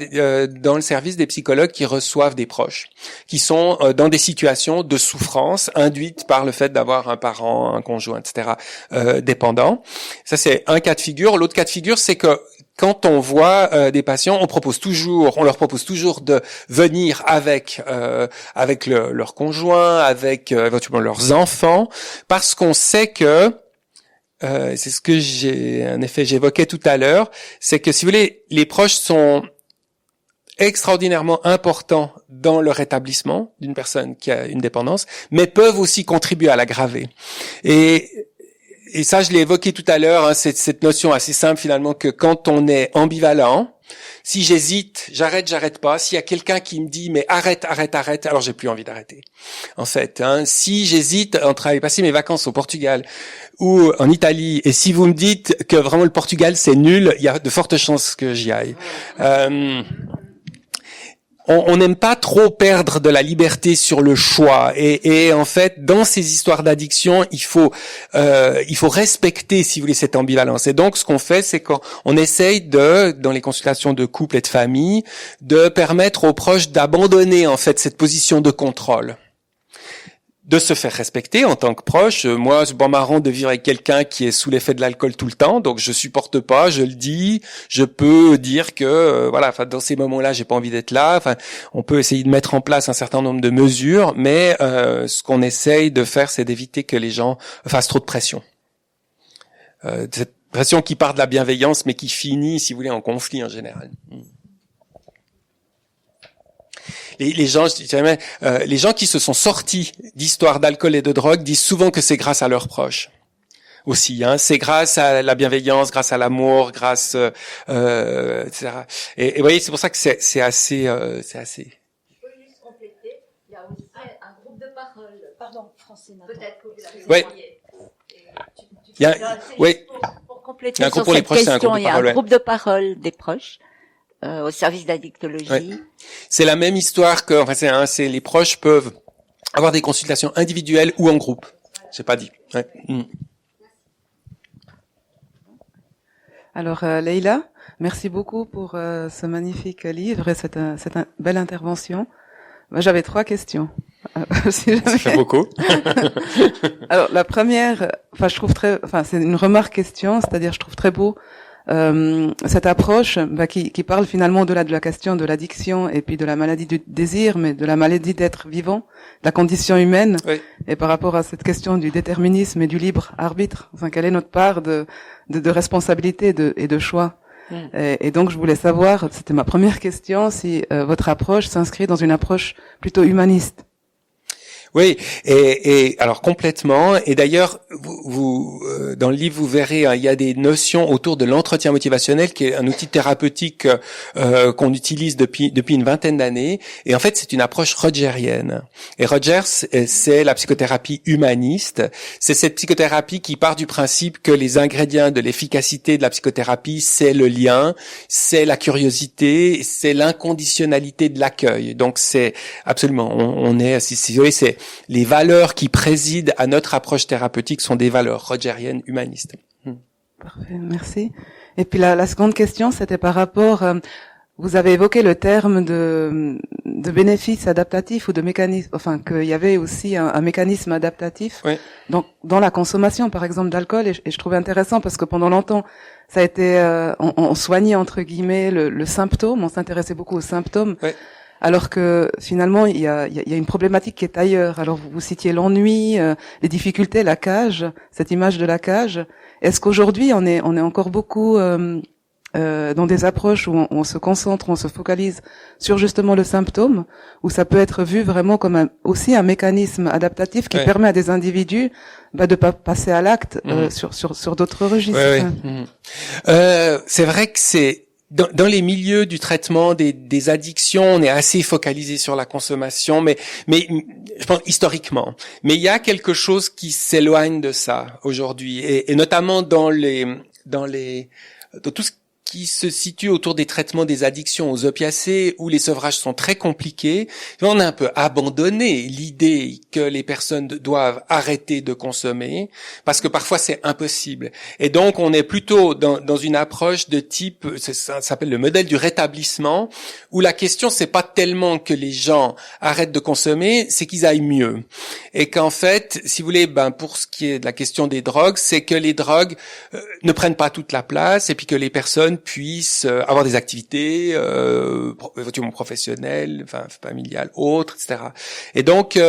B: dans le service des psychologues qui reçoivent des proches, qui sont dans des situations de souffrance induites par le fait d'avoir un parent, un conjoint, etc. Dépendant. Ça, c'est un cas de figure. L'autre cas de figure, c'est que quand on voit des patients, on leur propose toujours de venir avec leur conjoint, avec éventuellement leurs enfants, parce qu'on sait que c'est ce que j'évoquais tout à l'heure, c'est que si vous voulez, les proches sont extraordinairement importants dans le rétablissement d'une personne qui a une dépendance, mais peuvent aussi contribuer à l'aggraver. Et ça, je l'ai évoqué tout à l'heure, c'est cette notion assez simple finalement que quand on est ambivalent, si j'hésite, j'arrête pas. S'il y a quelqu'un qui me dit mais arrête, alors j'ai plus envie d'arrêter. En fait, si j'hésite entre aller passer mes vacances au Portugal ou en Italie, et si vous me dites que vraiment le Portugal c'est nul, il y a de fortes chances que j'y aille. On n'aime pas trop perdre de la liberté sur le choix et en fait dans ces histoires d'addiction il faut respecter, si vous voulez, cette ambivalence. Et donc ce qu'on fait, c'est qu'on essaye dans les consultations de couple et de famille, de permettre aux proches d'abandonner en fait cette position de contrôle. de se faire respecter en tant que proche. Moi, c'est pas marrant de vivre avec quelqu'un qui est sous l'effet de l'alcool tout le temps, donc je supporte pas, je le dis, je peux dire que voilà, enfin dans ces moments-là, j'ai pas envie d'être là. Enfin, on peut essayer de mettre en place un certain nombre de mesures, mais ce qu'on essaye de faire, c'est d'éviter que les gens fassent trop de pression. Cette pression qui part de la bienveillance, mais qui finit, si vous voulez, en conflit en général. Les gens, je dirais, les gens qui se sont sortis d'histoires d'alcool et de drogue disent souvent que c'est grâce à leurs proches. Aussi, hein, c'est grâce à la bienveillance, grâce à l'amour, grâce, etc. Et vous voyez, c'est pour ça que c'est assez.
E: Je peux juste compléter. Il y a aussi un groupe de parole. Pardon, Francine. Peut-être que vous l'avez
B: envoyé. Il y a, oui.
E: Pour compléter
B: il y a un groupe
E: sur
B: pour les
E: cette
B: proches, c'est un
E: question,
B: groupe de
E: il y a
B: parole,
E: un groupe de parole des proches. Au service d'addictologie.
B: Ouais. C'est la même histoire que, enfin, c'est les proches peuvent avoir des consultations individuelles ou en groupe. J'ai pas dit. Ouais.
C: Alors, Leïla, merci beaucoup pour ce magnifique livre et cette belle intervention. Moi, j'avais 3 questions. Si
B: Ça fait beaucoup.
C: Alors, la première, c'est une remarque question, c'est-à-dire je trouve très beau cette approche qui parle finalement au-delà de la question de l'addiction et puis de la maladie du désir, mais de la maladie d'être vivant, de la condition humaine.
B: Oui.
C: Et par rapport à cette question du déterminisme et du libre arbitre, enfin, quelle est notre part de responsabilité et de choix. Et donc je voulais savoir, c'était ma première question, si votre approche s'inscrit dans une approche plutôt humaniste.
B: Oui, et alors complètement. Et d'ailleurs, vous dans le livre, vous verrez, hein, il y a des notions autour de l'entretien motivationnel, qui est un outil thérapeutique qu'on utilise depuis une vingtaine d'années. Et en fait, c'est une approche rogerienne. Et Rogers, c'est la psychothérapie humaniste. C'est cette psychothérapie qui part du principe que les ingrédients de l'efficacité de la psychothérapie, c'est le lien, c'est la curiosité, c'est l'inconditionnalité de l'accueil. Donc c'est absolument, on est, si vous voyez, c'est les valeurs qui président à notre approche thérapeutique sont des valeurs rogeriennes humanistes.
C: Parfait, merci. Et puis la seconde question, c'était par rapport, vous avez évoqué le terme de bénéfice adaptatif ou de mécanisme, enfin qu'il y avait aussi un mécanisme adaptatif.
B: Oui.
C: Donc dans la consommation, par exemple, d'alcool, et je trouvais intéressant parce que pendant longtemps, ça a été, on soignait entre guillemets le symptôme, on s'intéressait beaucoup aux symptômes.
B: Oui.
C: Alors que finalement il y a une problématique qui est ailleurs. Alors vous citiez l'ennui, les difficultés, la cage, cette image de la cage. Est-ce qu'aujourd'hui on est encore beaucoup dans des approches où on se concentre, on se focalise sur justement le symptôme, où ça peut être vu vraiment comme aussi un mécanisme adaptatif qui permet à des individus de pas passer à l'acte sur d'autres registres.
B: Oui. C'est vrai que c'est dans les milieux du traitement des addictions, on est assez focalisé sur la consommation, mais je pense historiquement. Mais il y a quelque chose qui s'éloigne de ça aujourd'hui, et notamment dans tout ce qui se situe autour des traitements des addictions aux opiacés, où les sevrages sont très compliqués. On a un peu abandonné l'idée que les personnes doivent arrêter de consommer, parce que parfois c'est impossible. Et donc on est plutôt dans une approche de type, ça s'appelle le modèle du rétablissement, où la question c'est pas tellement que les gens arrêtent de consommer, c'est qu'ils aillent mieux. Et qu'en fait, si vous voulez, pour ce qui est de la question des drogues, c'est que les drogues ne prennent pas toute la place, et puis que les personnes puissent avoir des activités éventuellement professionnelles, enfin familiales, autres, etc. Et donc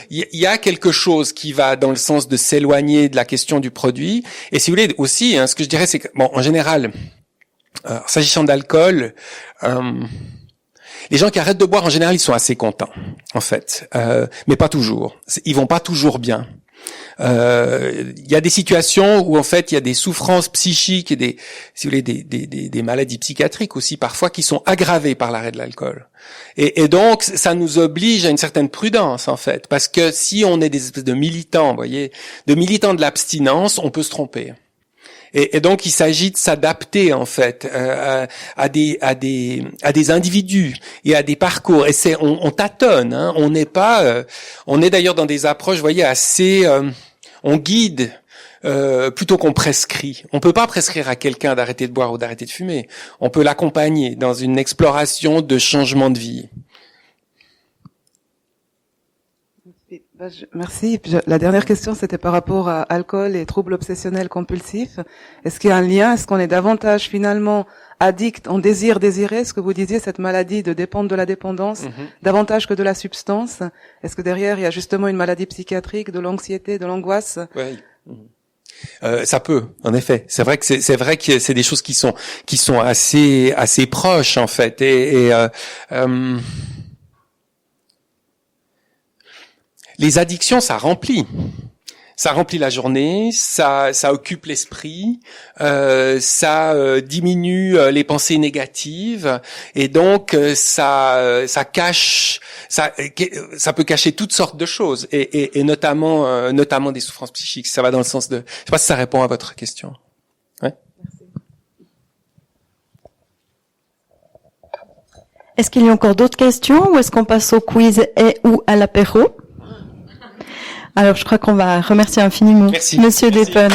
B: il y a quelque chose qui va dans le sens de s'éloigner de la question du produit. Et si vous voulez aussi, ce que je dirais, c'est que en général, s'agissant d'alcool, les gens qui arrêtent de boire en général, ils sont assez contents, en fait, mais pas toujours. Ils vont pas toujours bien. Il y a des situations où en fait il y a des souffrances psychiques et si vous voulez, des maladies psychiatriques aussi parfois qui sont aggravées par l'arrêt de l'alcool. Et donc ça nous oblige à une certaine prudence en fait, parce que si on est des espèces de militants, vous voyez, de militants de l'abstinence, on peut se tromper. Et donc il s'agit de s'adapter en fait à des individus et à des parcours. Et on tâtonne, hein. On n'est pas, on est d'ailleurs dans des approches, vous voyez, assez, on guide plutôt qu'on prescrit. On peut pas prescrire à quelqu'un d'arrêter de boire ou d'arrêter de fumer. On peut l'accompagner dans une exploration de changement de vie.
C: Merci. Et puis, la dernière question, c'était par rapport à alcool et troubles obsessionnels compulsifs. Est-ce qu'il y a un lien? Est-ce qu'on est davantage finalement addict, on désire désirer, ce que vous disiez, cette maladie de dépendre de la dépendance, davantage que de la substance? Est-ce que derrière, il y a justement une maladie psychiatrique, de l'anxiété, de l'angoisse?
B: Oui. Ça peut, en effet. C'est vrai que c'est des choses qui sont assez proches en fait. Les addictions, ça remplit la journée, ça occupe l'esprit, ça diminue les pensées négatives, et donc ça peut cacher toutes sortes de choses, et notamment des souffrances psychiques. Ça va dans le sens de, je sais pas si ça répond à votre question. Ouais.
D: Est-ce qu'il y a encore d'autres questions ou est-ce qu'on passe au quiz et ou à l'apéro? Alors, je crois qu'on va remercier infiniment Monsieur Depen.